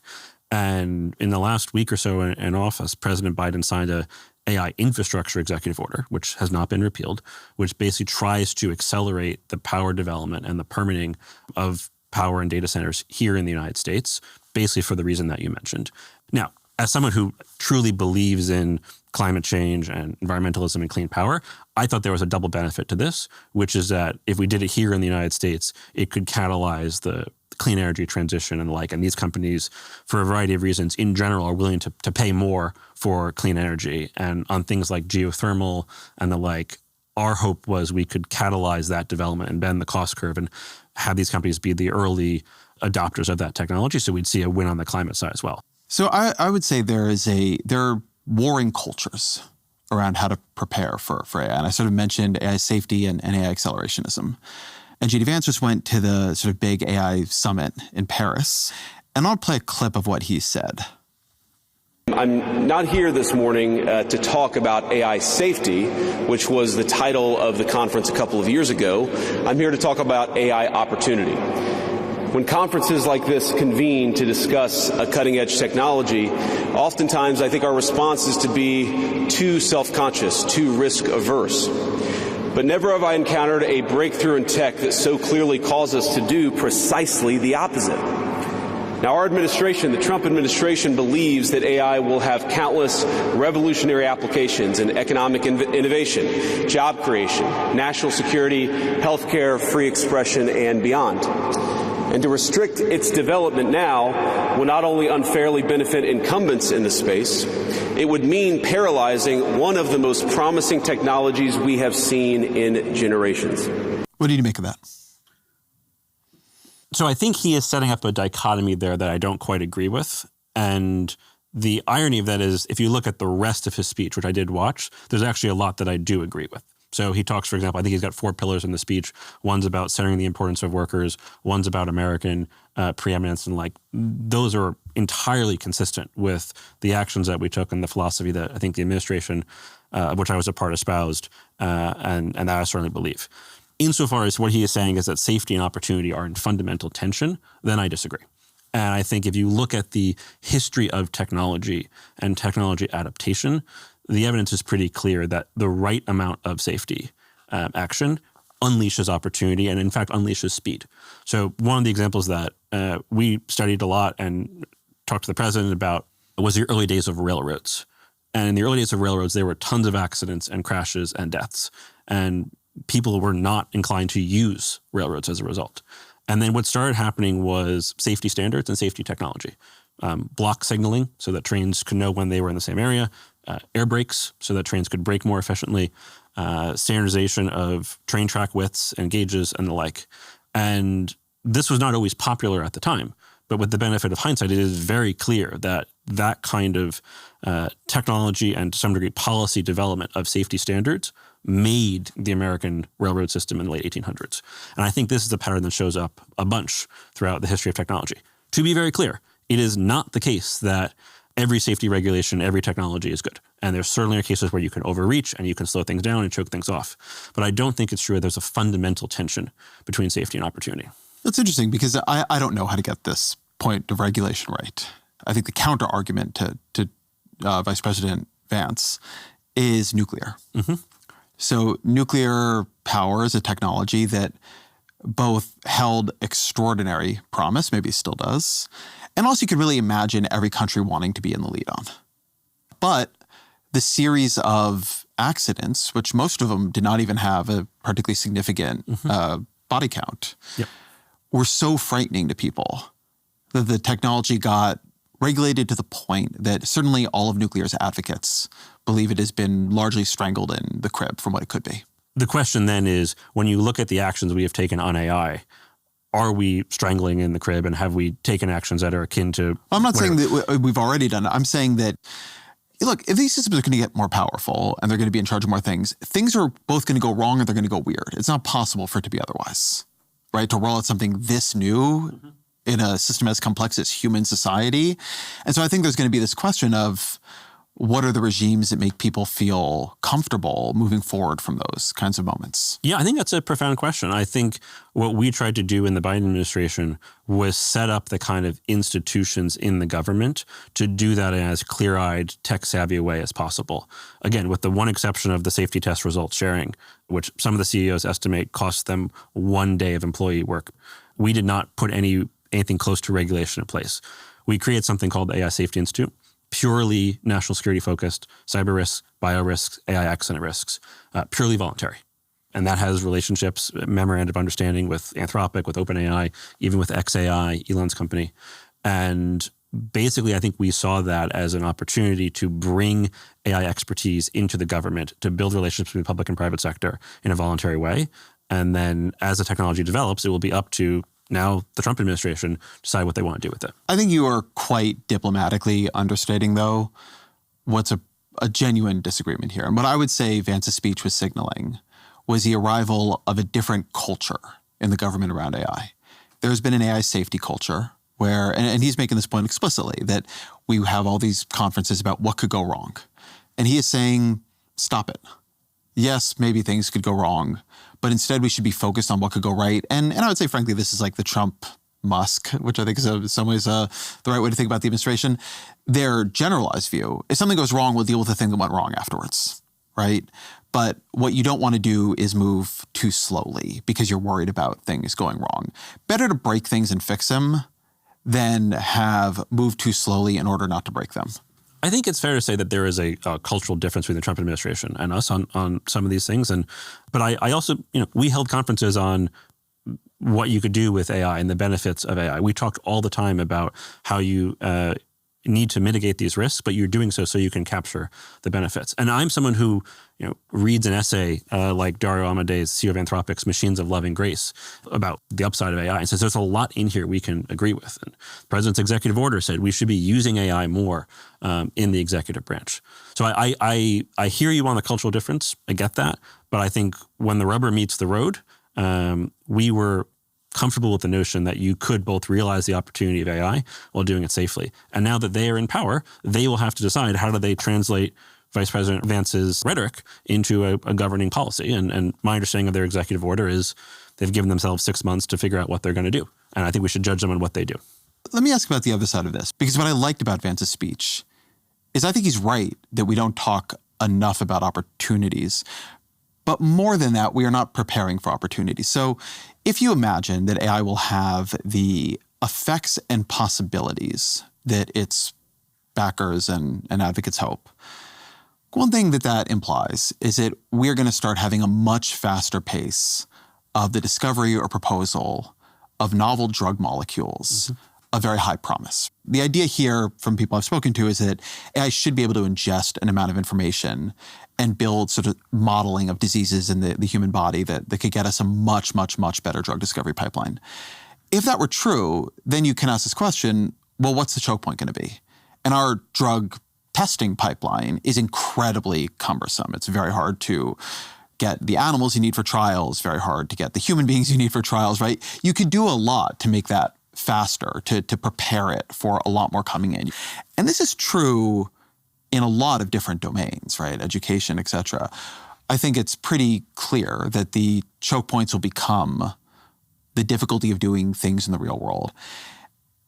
And in the last week or so in office, President Biden signed a AI infrastructure executive order, which has not been repealed, which basically tries to accelerate the power development and the permitting of power and data centers here in the United States, basically for the reason that you mentioned. Now, as someone who truly believes in climate change and environmentalism and clean power, I thought there was a double benefit to this, which is that if we did it here in the United States, it could catalyze the clean energy transition and the like. And these companies, for a variety of reasons, in general, are willing to pay more for clean energy. And on things like geothermal and the like, our hope was we could catalyze that development and bend the cost curve and have these companies be the early adopters of that technology. So we'd see a win on the climate side as well. So I would say there are warring cultures around how to prepare for AI. And I sort of mentioned AI safety and AI accelerationism. And J.D. Vance just went to the sort of big AI summit in Paris. And I'll play a clip of what he said. I'm not here this morning to talk about AI safety, which was the title of the conference a couple of years ago. I'm here to talk about AI opportunity. When conferences like this convene to discuss a cutting-edge technology, oftentimes I think our response is to be too self-conscious, too risk-averse. But never have I encountered a breakthrough in tech that so clearly calls us to do precisely the opposite. Now, our administration, the Trump administration, believes that AI will have countless revolutionary applications in economic innovation, job creation, national security, healthcare, free expression, and beyond. And to restrict its development now will not only unfairly benefit incumbents in the space, it would mean paralyzing one of the most promising technologies we have seen in generations. What do you make of that? So I think he is setting up a dichotomy there that I don't quite agree with. And the irony of that is, if you look at the rest of his speech, which I did watch, there's actually a lot that I do agree with. So he talks, for example, I think he's got 4 pillars in the speech. One's about centering the importance of workers. One's about American preeminence. And like, those are entirely consistent with the actions that we took and the philosophy that I think the administration, of which I was a part, espoused, and that I certainly believe. Insofar as what he is saying is that safety and opportunity are in fundamental tension, then I disagree. And I think if you look at the history of technology and technology adaptation, the evidence is pretty clear that the right amount of safety action unleashes opportunity and, in fact, unleashes speed. So one of the examples that we studied a lot and talked to the president about was the early days of railroads. And in the early days of railroads, there were tons of accidents and crashes and deaths. And people were not inclined to use railroads as a result. And then what started happening was safety standards and safety technology. Block signaling so that trains could know when they were in the same area, air brakes so that trains could brake more efficiently, standardization of train track widths and gauges and the like. And this was not always popular at the time, but with the benefit of hindsight, it is very clear that that kind of technology and to some degree policy development of safety standards made the American railroad system in the late 1800s. And I think this is a pattern that shows up a bunch throughout the history of technology. To be very clear, it is not the case that every safety regulation, every technology is good. And there certainly are cases where you can overreach and you can slow things down and choke things off. But I don't think it's true there's a fundamental tension between safety and opportunity. That's interesting because I don't know how to get this point of regulation right. I think the counter argument to Vice President Vance is nuclear. Mm-hmm. So nuclear power is a technology that both held extraordinary promise, maybe still does, and also you could really imagine every country wanting to be in the lead on. But the series of accidents, which most of them did not even have a particularly significant body count, were so frightening to people that the technology got regulated to the point that certainly all of nuclear's advocates believe it has been largely strangled in the crib from what it could be. The question then is, when you look at the actions we have taken on AI, are we strangling in the crib and have we taken actions that are akin to... I'm not saying that we've already done it. I'm saying that, look, if these systems are going to get more powerful and they're going to be in charge of more things are both going to go wrong or they're going to go weird. It's not possible for it to be otherwise, right? To roll out something this new in a system as complex as human society. And so I think there's going to be this question of what are the regimes that make people feel comfortable moving forward from those kinds of moments? Yeah, I think that's a profound question. I think what we tried to do in the Biden administration was set up the kind of institutions in the government to do that in as clear-eyed, tech-savvy a way as possible. Again, with the one exception of the safety test results sharing, which some of the CEOs estimate costs them 1 day of employee work. We did not put anything close to regulation in place. We created something called the AI Safety Institute, purely national security focused, cyber risks, bio risks, AI accident risks, purely voluntary. And that has relationships, memorandum of understanding with Anthropic, with OpenAI, even with XAI, Elon's company. And basically, I think we saw that as an opportunity to bring AI expertise into the government, to build relationships between the public and private sector in a voluntary way. And then as the technology develops, it will be up to now the Trump administration decide what they want to do with it. I think you are quite diplomatically understating, though, what's a genuine disagreement here. And what I would say Vance's speech was signaling was the arrival of a different culture in the government around AI. There's been an AI safety culture where, and he's making this point explicitly, that we have all these conferences about what could go wrong. And he is saying, stop it. Yes, maybe things could go wrong, but instead we should be focused on what could go right. And I would say, frankly, this is like the Trump-Musk, which I think is in some ways the right way to think about the administration. Their generalized view, if something goes wrong, we'll deal with the thing that went wrong afterwards, right? But what you don't want to do is move too slowly because you're worried about things going wrong. Better to break things and fix them than have moved too slowly in order not to break them. I think it's fair to say that there is a cultural difference between the Trump administration and us on some of these things. But I also, we held conferences on what you could do with AI and the benefits of AI. We talked all the time about how you need to mitigate these risks, but you're doing so you can capture the benefits. And I'm someone who, reads an essay like Dario Amadei's, CEO of Anthropic's Machines of Loving Grace, about the upside of AI, and says there's a lot in here we can agree with. And the president's executive order said we should be using AI more in the executive branch. So I hear you on the cultural difference. I get that. But I think when the rubber meets the road, we were comfortable with the notion that you could both realize the opportunity of AI while doing it safely. And now that they are in power, they will have to decide how do they translate Vice President Vance's rhetoric into a governing policy. And my understanding of their executive order is they've given themselves 6 months to figure out what they're going to do. And I think we should judge them on what they do. Let me ask about the other side of this, because what I liked about Vance's speech is I think he's right that we don't talk enough about opportunities. But more than that, we are not preparing for opportunities. So if you imagine that AI will have the effects and possibilities that its backers and advocates hope, one thing that implies is that we're going to start having a much faster pace of the discovery or proposal of novel drug molecules of very high promise. The idea here from people I've spoken to is that AI should be able to ingest an amount of information and build sort of modeling of diseases in the human body that could get us a much, much, much better drug discovery pipeline. If that were true, then you can ask this question, well, what's the choke point going to be? And our drug testing pipeline is incredibly cumbersome. It's very hard to get the animals you need for trials, very hard to get the human beings you need for trials, right? You could do a lot to make that faster, to prepare it for a lot more coming in. And this is true in a lot of different domains, right? Education, et cetera. I think it's pretty clear that the choke points will become the difficulty of doing things in the real world.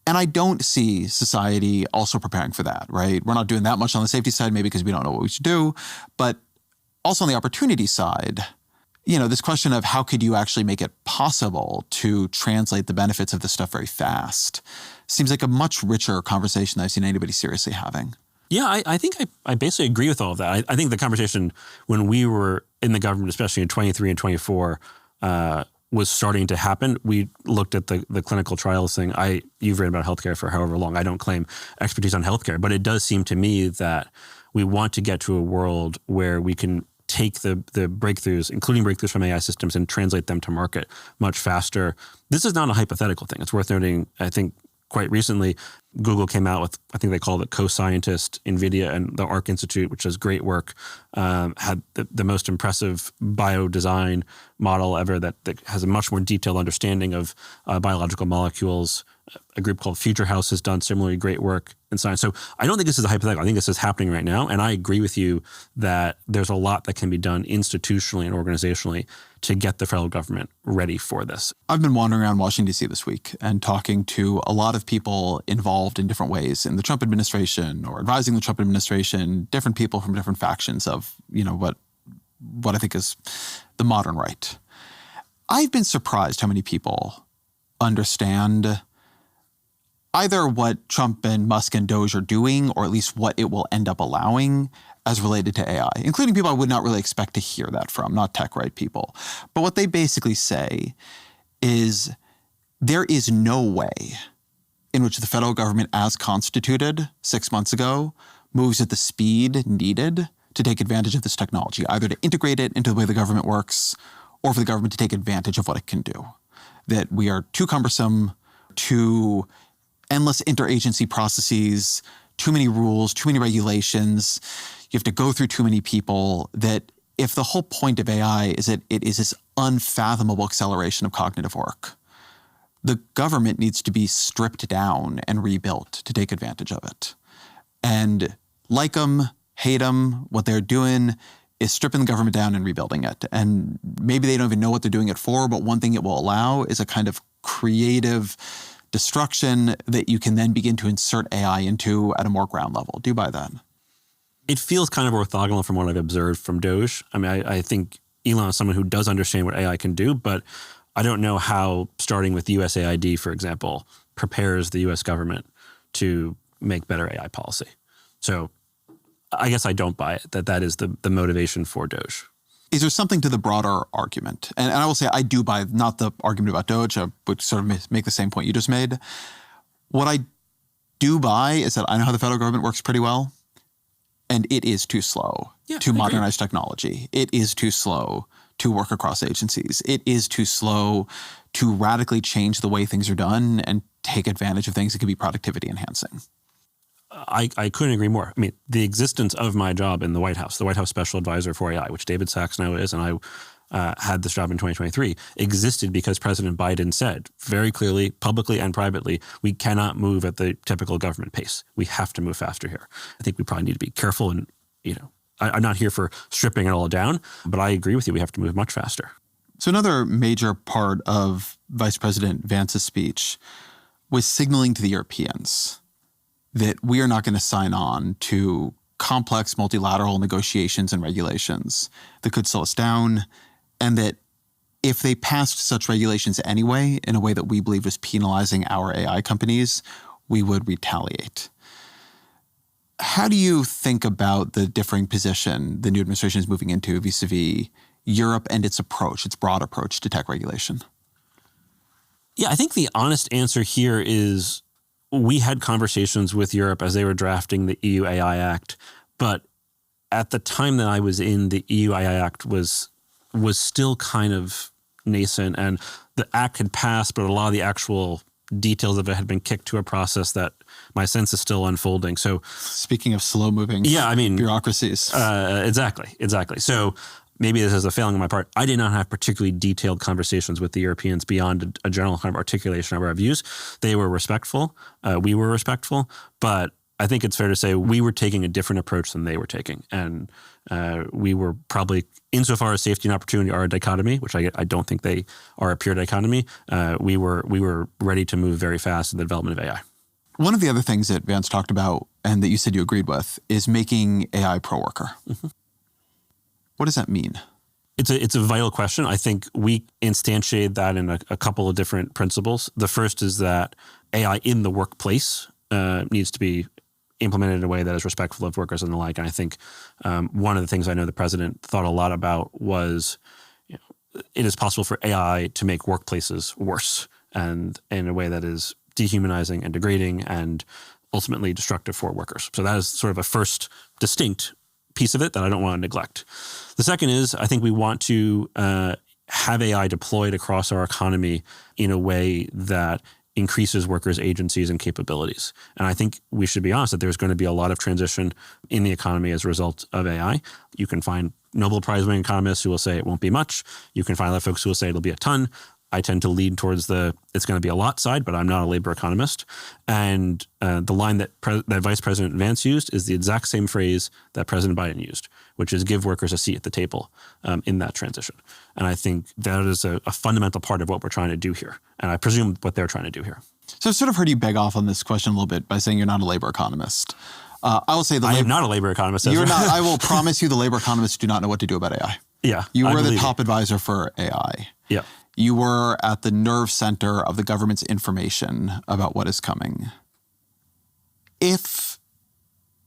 And I don't see society also preparing for that, right? We're not doing that much on the safety side, maybe because we don't know what we should do. But also on the opportunity side, this question of how could you actually make it possible to translate the benefits of this stuff very fast seems like a much richer conversation than I've seen anybody seriously having. Yeah, I think I basically agree with all of that. I think the conversation when we were in the government, especially in 23 and 24, was starting to happen. We looked at the clinical trials thing. You've read about healthcare for however long. I don't claim expertise on healthcare, but it does seem to me that we want to get to a world where we can take the breakthroughs, including breakthroughs from AI systems, and translate them to market much faster. This is not a hypothetical thing. It's worth noting, I think, quite recently, Google came out with, I think they called it co-scientist, NVIDIA and the ARC Institute, which does great work, had the most impressive bio-design model ever that has a much more detailed understanding of biological molecules. A group called Future House has done similarly great work in science. So I don't think this is a hypothetical. I think this is happening right now. And I agree with you that there's a lot that can be done institutionally and organizationally to get the federal government ready for this. I've been wandering around Washington, D.C. this week and talking to a lot of people involved in different ways in the Trump administration or advising the Trump administration, different people from different factions of, what I think is the modern right. I've been surprised how many people understand either what Trump and Musk and Doge are doing, or at least what it will end up allowing as related to AI, including people I would not really expect to hear that from, not tech right people. But what they basically say is there is no way in which the federal government as constituted 6 months ago moves at the speed needed to take advantage of this technology, either to integrate it into the way the government works or for the government to take advantage of what it can do. That we are too cumbersome, too endless interagency processes, too many rules, too many regulations. You have to go through too many people, that if the whole point of AI is that it is this unfathomable acceleration of cognitive work, the government needs to be stripped down and rebuilt to take advantage of it. And like them, hate them, what they're doing is stripping the government down and rebuilding it. And maybe they don't even know what they're doing it for, but one thing it will allow is a kind of creative destruction that you can then begin to insert AI into at a more ground level. Do you buy that? It feels kind of orthogonal from what I've observed from Doge. I mean, I think Elon is someone who does understand what AI can do, but I don't know how starting with USAID, for example, prepares the US government to make better AI policy. So I guess I don't buy it, that is the motivation for Doge. Is there something to the broader argument? And I will say I do buy not the argument about Doge, I would sort of make the same point you just made. What I do buy is that I know how the federal government works pretty well, and it is too slow to modernize technology. It is too slow to work across agencies. It is too slow to radically change the way things are done and take advantage of things that could be productivity enhancing. I couldn't agree more. I mean, the existence of my job in the White House Special Advisor for AI, which David Sachs now is, and I had this job in 2023, existed because President Biden said very clearly, publicly and privately, we cannot move at the typical government pace. We have to move faster here. I think we probably need to be careful and, I'm not here for stripping it all down, but I agree with you. We have to move much faster. So another major part of Vice President Vance's speech was signaling to the Europeans that we are not going to sign on to complex multilateral negotiations and regulations that could slow us down, and that if they passed such regulations anyway in a way that we believe was penalizing our AI companies, we would retaliate. How do you think about the differing position the new administration is moving into vis-a-vis Europe and its approach, its broad approach to tech regulation? Yeah, I think the honest answer here is we had conversations with Europe as they were drafting the EU AI Act, but at the time that I was in, the EU AI Act was still kind of nascent, and the act had passed, but a lot of the actual details of it had been kicked to a process that my sense is still unfolding. So, speaking of slow-moving bureaucracies. Exactly. So maybe this is a failing on my part, I did not have particularly detailed conversations with the Europeans beyond a general kind of articulation of our views. They were respectful. We were respectful. But I think it's fair to say we were taking a different approach than they were taking. And we were probably, insofar as safety and opportunity are a dichotomy, which I don't think they are a pure dichotomy, we were ready to move very fast in the development of AI. One of the other things that Vance talked about and that you said you agreed with is making AI pro-worker. Mm-hmm. What does that mean? It's a vital question. I think we instantiate that in a couple of different principles. The first is that AI in the workplace needs to be implemented in a way that is respectful of workers and the like. And I think one of the things I know the president thought a lot about was, it is possible for AI to make workplaces worse, and in a way that is dehumanizing and degrading and ultimately destructive for workers. So that is sort of a first distinct piece of it that I don't want to neglect. The second is, I think we want to have AI deployed across our economy in a way that increases workers' agencies and capabilities. And I think we should be honest that there's going to be a lot of transition in the economy as a result of AI. You can find Nobel Prize-winning economists who will say it won't be much. You can find other folks who will say it'll be a ton. I tend to lean towards it's going to be a lot side, but I'm not a labor economist. And the line that Vice President Vance used is the exact same phrase that President Biden used, which is give workers a seat at the table in that transition. And I think that is a fundamental part of what we're trying to do here. And I presume what they're trying to do here. So I've sort of heard you beg off on this question a little bit by saying you're not a labor economist. I will say I am not a labor economist. You're not. I will promise you the labor economists do not know what to do about AI. Yeah. You were the top advisor for AI. Yeah. You were at the nerve center of the government's information about what is coming. If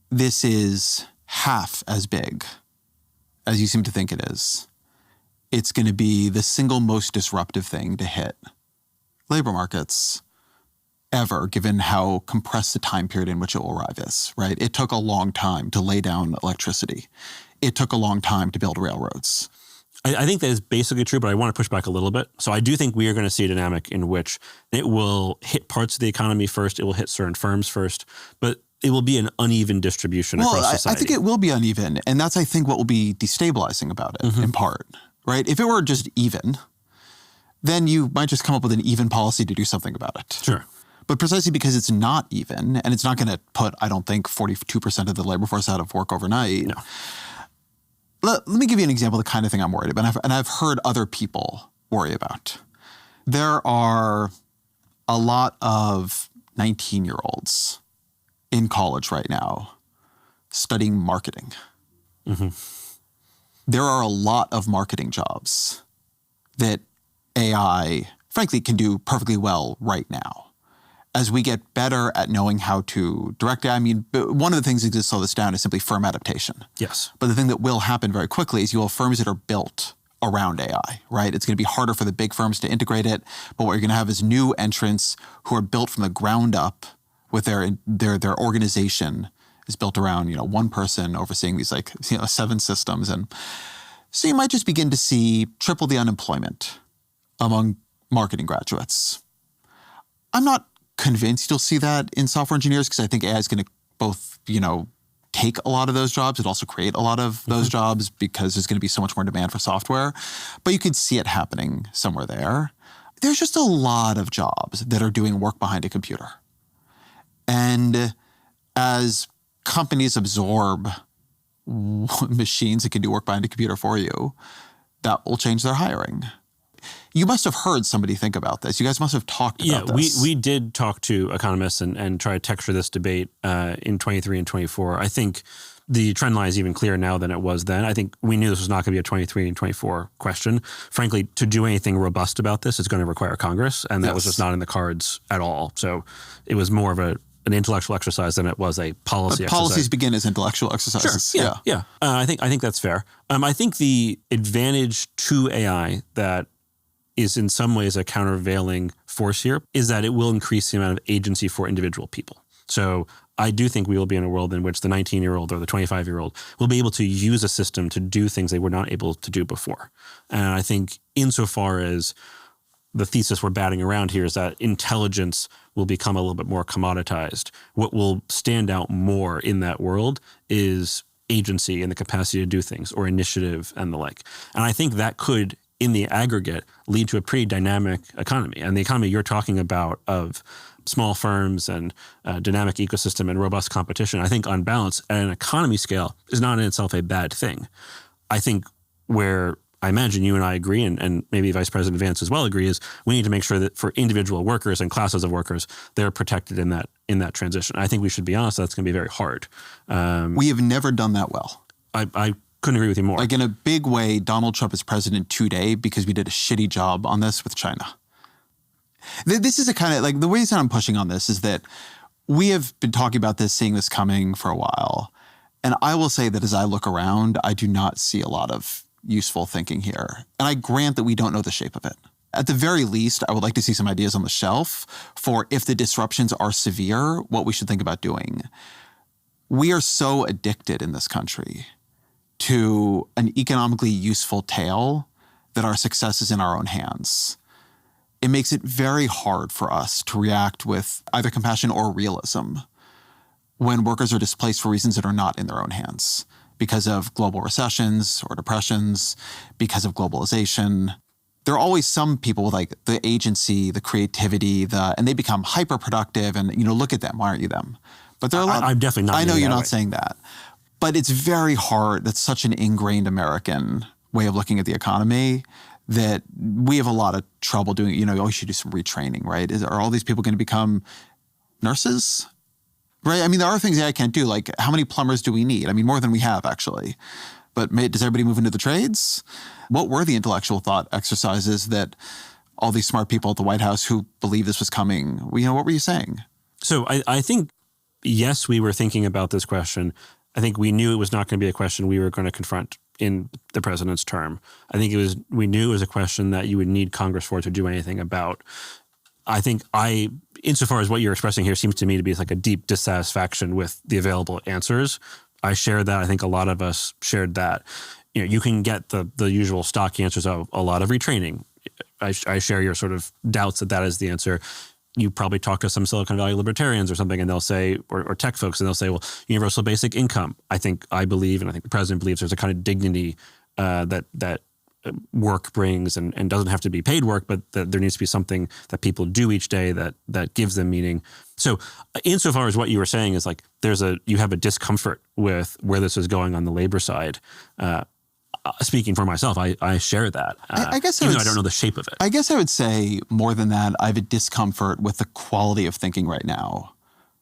this is half as big as you seem to think it is, it's going to be the single most disruptive thing to hit labor markets ever, given how compressed the time period in which it will arrive is, right? It took a long time to lay down electricity. It took a long time to build railroads. I think that is basically true, but I want to push back a little bit. So I do think we are going to see a dynamic in which it will hit parts of the economy first, it will hit certain firms first, but it will be an uneven distribution across society. I think it will be uneven, and that's, I think, what will be destabilizing about it, in part, right? If it were just even, then you might just come up with an even policy to do something about it. Sure. But precisely because it's not even, and it's not going to put, I don't think, 42% of the labor force out of work overnight. No. Let me give you an example of the kind of thing I'm worried about, and I've heard other people worry about. There are a lot of 19-year-olds in college right now studying marketing. Mm-hmm. There are a lot of marketing jobs that AI, frankly, can do perfectly well right now. As we get better at knowing how to direct AI, I mean, one of the things that exists to slow this down is simply firm adaptation. Yes. But the thing that will happen very quickly is you'll have firms that are built around AI, right? It's going to be harder for the big firms to integrate it, but what you're going to have is new entrants who are built from the ground up with their organization is built around, one person overseeing these 7 systems. And so you might just begin to see triple the unemployment among marketing graduates. I'm not convinced you'll see that in software engineers because I think AI is going to both, take a lot of those jobs and also create a lot of those jobs because there's going to be so much more demand for software. But you could see it happening somewhere there. There's just a lot of jobs that are doing work behind a computer. And as companies absorb machines that can do work behind a computer for you, that will change their hiring. You must have heard somebody think about this. You guys must have talked about this. Yeah, we did talk to economists and try to texture this debate in 23 and 24. I think the trend line is even clearer now than it was then. I think we knew this was not going to be a 23 and 24 question. Frankly, to do anything robust about this is going to require Congress, and that was just not in the cards at all. So it was more of an intellectual exercise than it was a policy exercise. Policies begin as intellectual exercises. Sure. Yeah. I think that's fair. I think the advantage to AI that is in some ways a countervailing force here is that it will increase the amount of agency for individual people. So I do think we will be in a world in which the 19-year-old or the 25-year-old will be able to use a system to do things they were not able to do before. And I think insofar as the thesis we're batting around here is that intelligence will become a little bit more commoditized. What will stand out more in that world is agency and the capacity to do things, or initiative and the like. And I think that could, in the aggregate, lead to a pretty dynamic economy. And the economy you're talking about of small firms and dynamic ecosystem and robust competition, I think on balance, at an economy scale, is not in itself a bad thing. I think where I imagine you and I agree, and maybe Vice President Vance as well agree, is we need to make sure that for individual workers and classes of workers, they're protected in that transition. I think we should be honest, that's going to be very hard. We have never done that well. I couldn't agree with you more. Like in a big way, Donald Trump is president today because we did a shitty job on this with China. This is a kind of, like, the reason I'm pushing on this is that we have been talking about this, seeing this coming for a while. And I will say that as I look around, I do not see a lot of useful thinking here. And I grant that we don't know the shape of it. At the very least, I would like to see some ideas on the shelf for, if the disruptions are severe, what we should think about doing. We are so addicted in this country to an economically useful tale that our success is in our own hands. It makes it very hard for us to react with either compassion or realism when workers are displaced for reasons that are not in their own hands, because of global recessions or depressions, because of globalization. There are always some people with, like, the agency, the creativity, and they become hyper productive, and, look at them. Why aren't you them? But there are a lot. I'm definitely not. I know you're not saying that, but it's very hard. That's such an ingrained American way of looking at the economy that we have a lot of trouble doing. You should do some retraining, right? Are all these people going to become nurses? Right? I mean, there are things I can't do. Like, how many plumbers do we need? I mean, more than we have, actually. But does everybody move into the trades? What were the intellectual thought exercises that all these smart people at the White House who believed this was coming, what were you saying? So I think, yes, we were thinking about this question. I think we knew it was not going to be a question we were going to confront in the president's term. I think we knew it was a question that you would need Congress for to do anything about. I think insofar as what you're expressing here seems to me to be like a deep dissatisfaction with the available answers. I share that. I think a lot of us shared that. You can get the usual stock answers of a lot of retraining. I share your sort of doubts that is the answer. You probably talk to some Silicon Valley libertarians or something, and they'll say, or tech folks, and they'll say, well, universal basic income. I believe, and I think the president believes, there's a kind of dignity that work brings, and doesn't have to be paid work, but that there needs to be something that people do each day that gives them meaning. So insofar as what you were saying is, like, you have a discomfort with where this is going on the labor side. Speaking for myself, I share that. I guess even though I don't know the shape of it. I guess I would say more than that, I have a discomfort with the quality of thinking right now,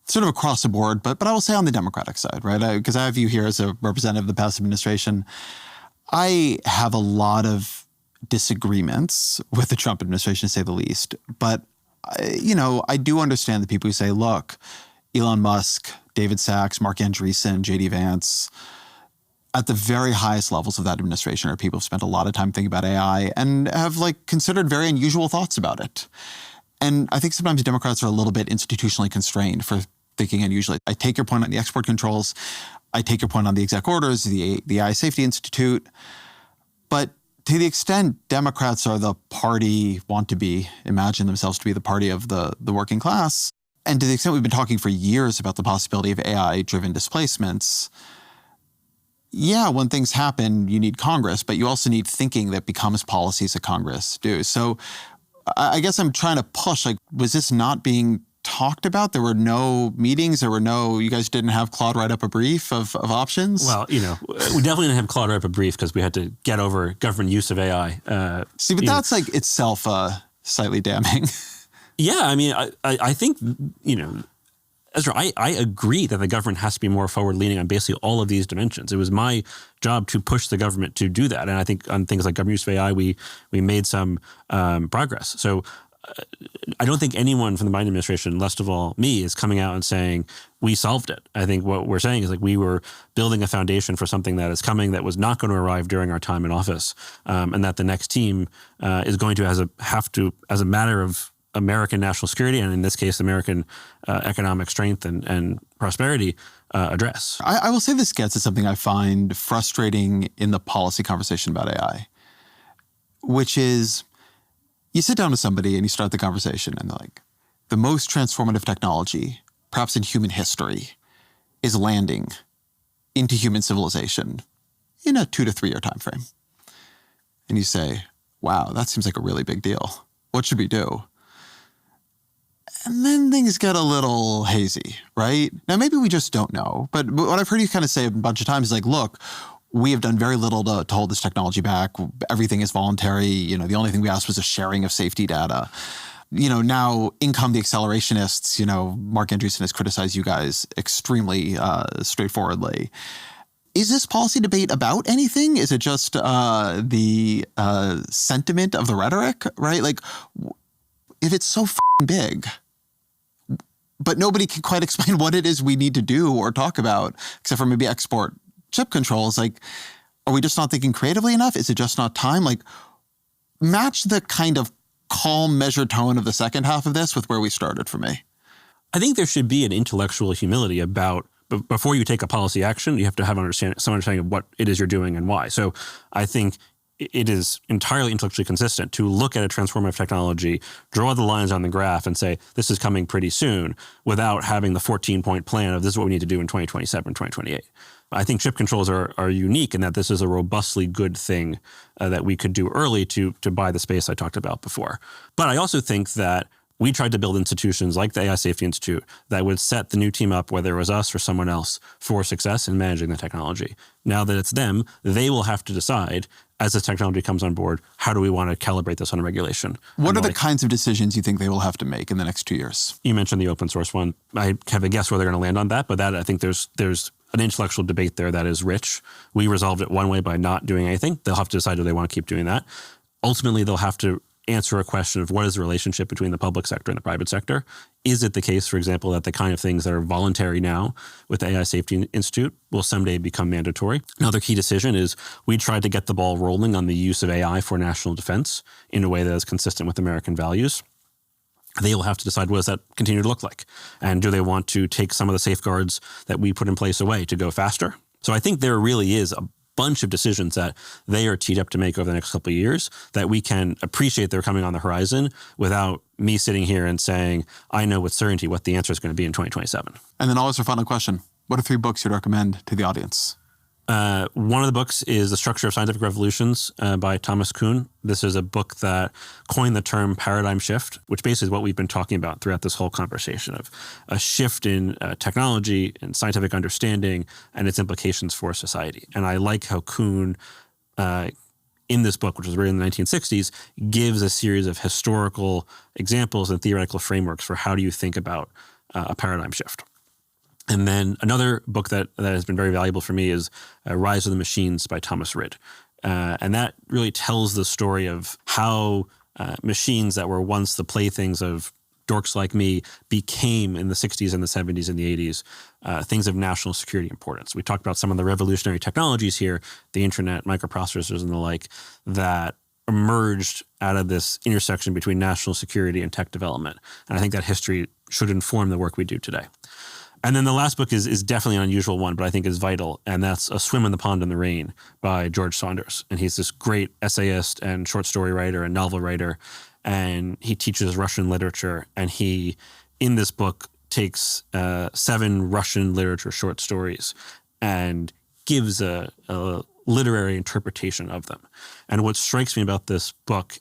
sort of across the board, but I will say on the Democratic side, right? Because I have you here as a representative of the past administration. I have a lot of disagreements with the Trump administration, to say the least. But, I do understand the people who say, look, Elon Musk, David Sachs, Mark Andreessen, J.D. Vance, at the very highest levels of that administration are people who've spent a lot of time thinking about AI and have, considered very unusual thoughts about it. And I think sometimes Democrats are a little bit institutionally constrained for thinking unusually. I take your point on the export controls. I take your point on the exec orders, the AI Safety Institute. But to the extent Democrats are the party, imagine themselves to be the party of the working class, and to the extent we've been talking for years about the possibility of AI-driven displacements, yeah, when things happen, you need Congress, but you also need thinking that becomes policies that Congress do. So I guess I'm trying to push, was this not being talked about? There were no meetings. You guys didn't have Claude write up a brief of options? Well, we definitely didn't have Claude write up a brief because we had to get over government use of AI. See, but that's itself slightly damning. Yeah, I mean, I think, Ezra, I agree that the government has to be more forward-leaning on basically all of these dimensions. It was my job to push the government to do that. And I think on things like government use of AI, we made some progress. So I don't think anyone from the Biden administration, least of all me, is coming out and saying, we solved it. I think what we're saying is we were building a foundation for something that is coming that was not going to arrive during our time in office. And that the next team is going to as a matter of American national security, and in this case, American economic strength and prosperity, address. I will say this gets at something I find frustrating in the policy conversation about AI, which is you sit down with somebody and you start the conversation and they're like, the most transformative technology, perhaps in human history, is landing into human civilization in a 2 to 3 year time frame. And you say, wow, that seems like a really big deal. What should we do? And then things get a little hazy, right? Now, maybe we just don't know. But what I've heard you kind of say a bunch of times is like, look, we have done very little to hold this technology back. Everything is voluntary. You know, the only thing we asked was a sharing of safety data. You know, now in come the accelerationists. You know, Mark Andreessen has criticized you guys extremely straightforwardly. Is this policy debate about anything? Is it just the sentiment of the rhetoric, right? Like, if it's so big, but nobody can quite explain what it is we need to do or talk about, except for maybe export chip controls. Like, are we just not thinking creatively enough? Is it just not time? Like, match the kind of calm, measured tone of the second half of this with where we started for me. I think there should be an intellectual humility about, before you take a policy action, you have to have some understanding of what it is you're doing and why. So I think it is entirely intellectually consistent to look at a transformative technology, draw the lines on the graph and say, this is coming pretty soon, without having the 14-point plan of this is what we need to do in 2027, 2028. I think chip controls are unique in that this is a robustly good thing that we could do early to buy the space I talked about before. But I also think that we tried to build institutions like the AI Safety Institute that would set the new team up, whether it was us or someone else, for success in managing the technology. Now that it's them, they will have to decide, as this technology comes on board, how do we want to calibrate this on a regulation? What are the kinds of decisions you think they will have to make in the next 2 years? You mentioned the open source one. I have a guess where they're going to land on that, but that I think there's an intellectual debate there that is rich. We resolved it one way by not doing anything. They'll have to decide if they want to keep doing that. Ultimately, they'll have to answer a question of what is the relationship between the public sector and the private sector. Is it the case, for example, that the kind of things that are voluntary now with the AI Safety Institute will someday become mandatory? Another key decision is we tried to get the ball rolling on the use of AI for national defense in a way that is consistent with American values. They will have to decide what does that continue to look like. And do they want to take some of the safeguards that we put in place away to go faster? So I think there really is a bunch of decisions that they are teed up to make over the next couple of years that we can appreciate they're coming on the horizon without me sitting here and saying, I know with certainty what the answer is going to be in 2027. And then always our final question. What are 3 books you'd recommend to the audience? One of the books is The Structure of Scientific Revolutions by Thomas Kuhn. This is a book that coined the term paradigm shift, which basically is what we've been talking about throughout this whole conversation of a shift in technology and scientific understanding and its implications for society. And I like how Kuhn, in this book, which was written in the 1960s, gives a series of historical examples and theoretical frameworks for how do you think about a paradigm shift. And then another book that has been very valuable for me is Rise of the Machines by Thomas Rid. And that really tells the story of how machines that were once the playthings of dorks like me became in the 60s and the 70s and the 80s things of national security importance. We talked about some of the revolutionary technologies here, the internet, microprocessors and the like, that emerged out of this intersection between national security and tech development. And I think that history should inform the work we do today. And then the last book is definitely an unusual one, but I think is vital, and that's A Swim in the Pond in the Rain by George Saunders. And he's this great essayist and short story writer and novel writer, and he teaches Russian literature. And he, in this book, takes 7 Russian literature short stories and gives a literary interpretation of them. And what strikes me about this book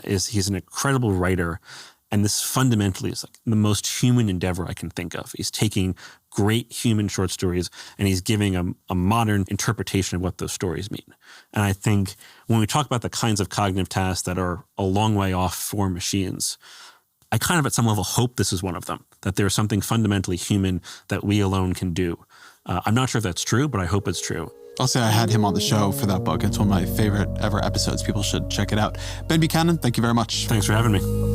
is he's an incredible writer. And this fundamentally is like the most human endeavor I can think of. He's taking great human short stories and he's giving a modern interpretation of what those stories mean. And I think when we talk about the kinds of cognitive tasks that are a long way off for machines, I kind of at some level hope this is one of them, that there's something fundamentally human that we alone can do. I'm not sure if that's true, but I hope it's true. I'll say I had him on the show for that book. It's one of my favorite ever episodes. People should check it out. Ben Buchanan, thank you very much. Thanks for having me.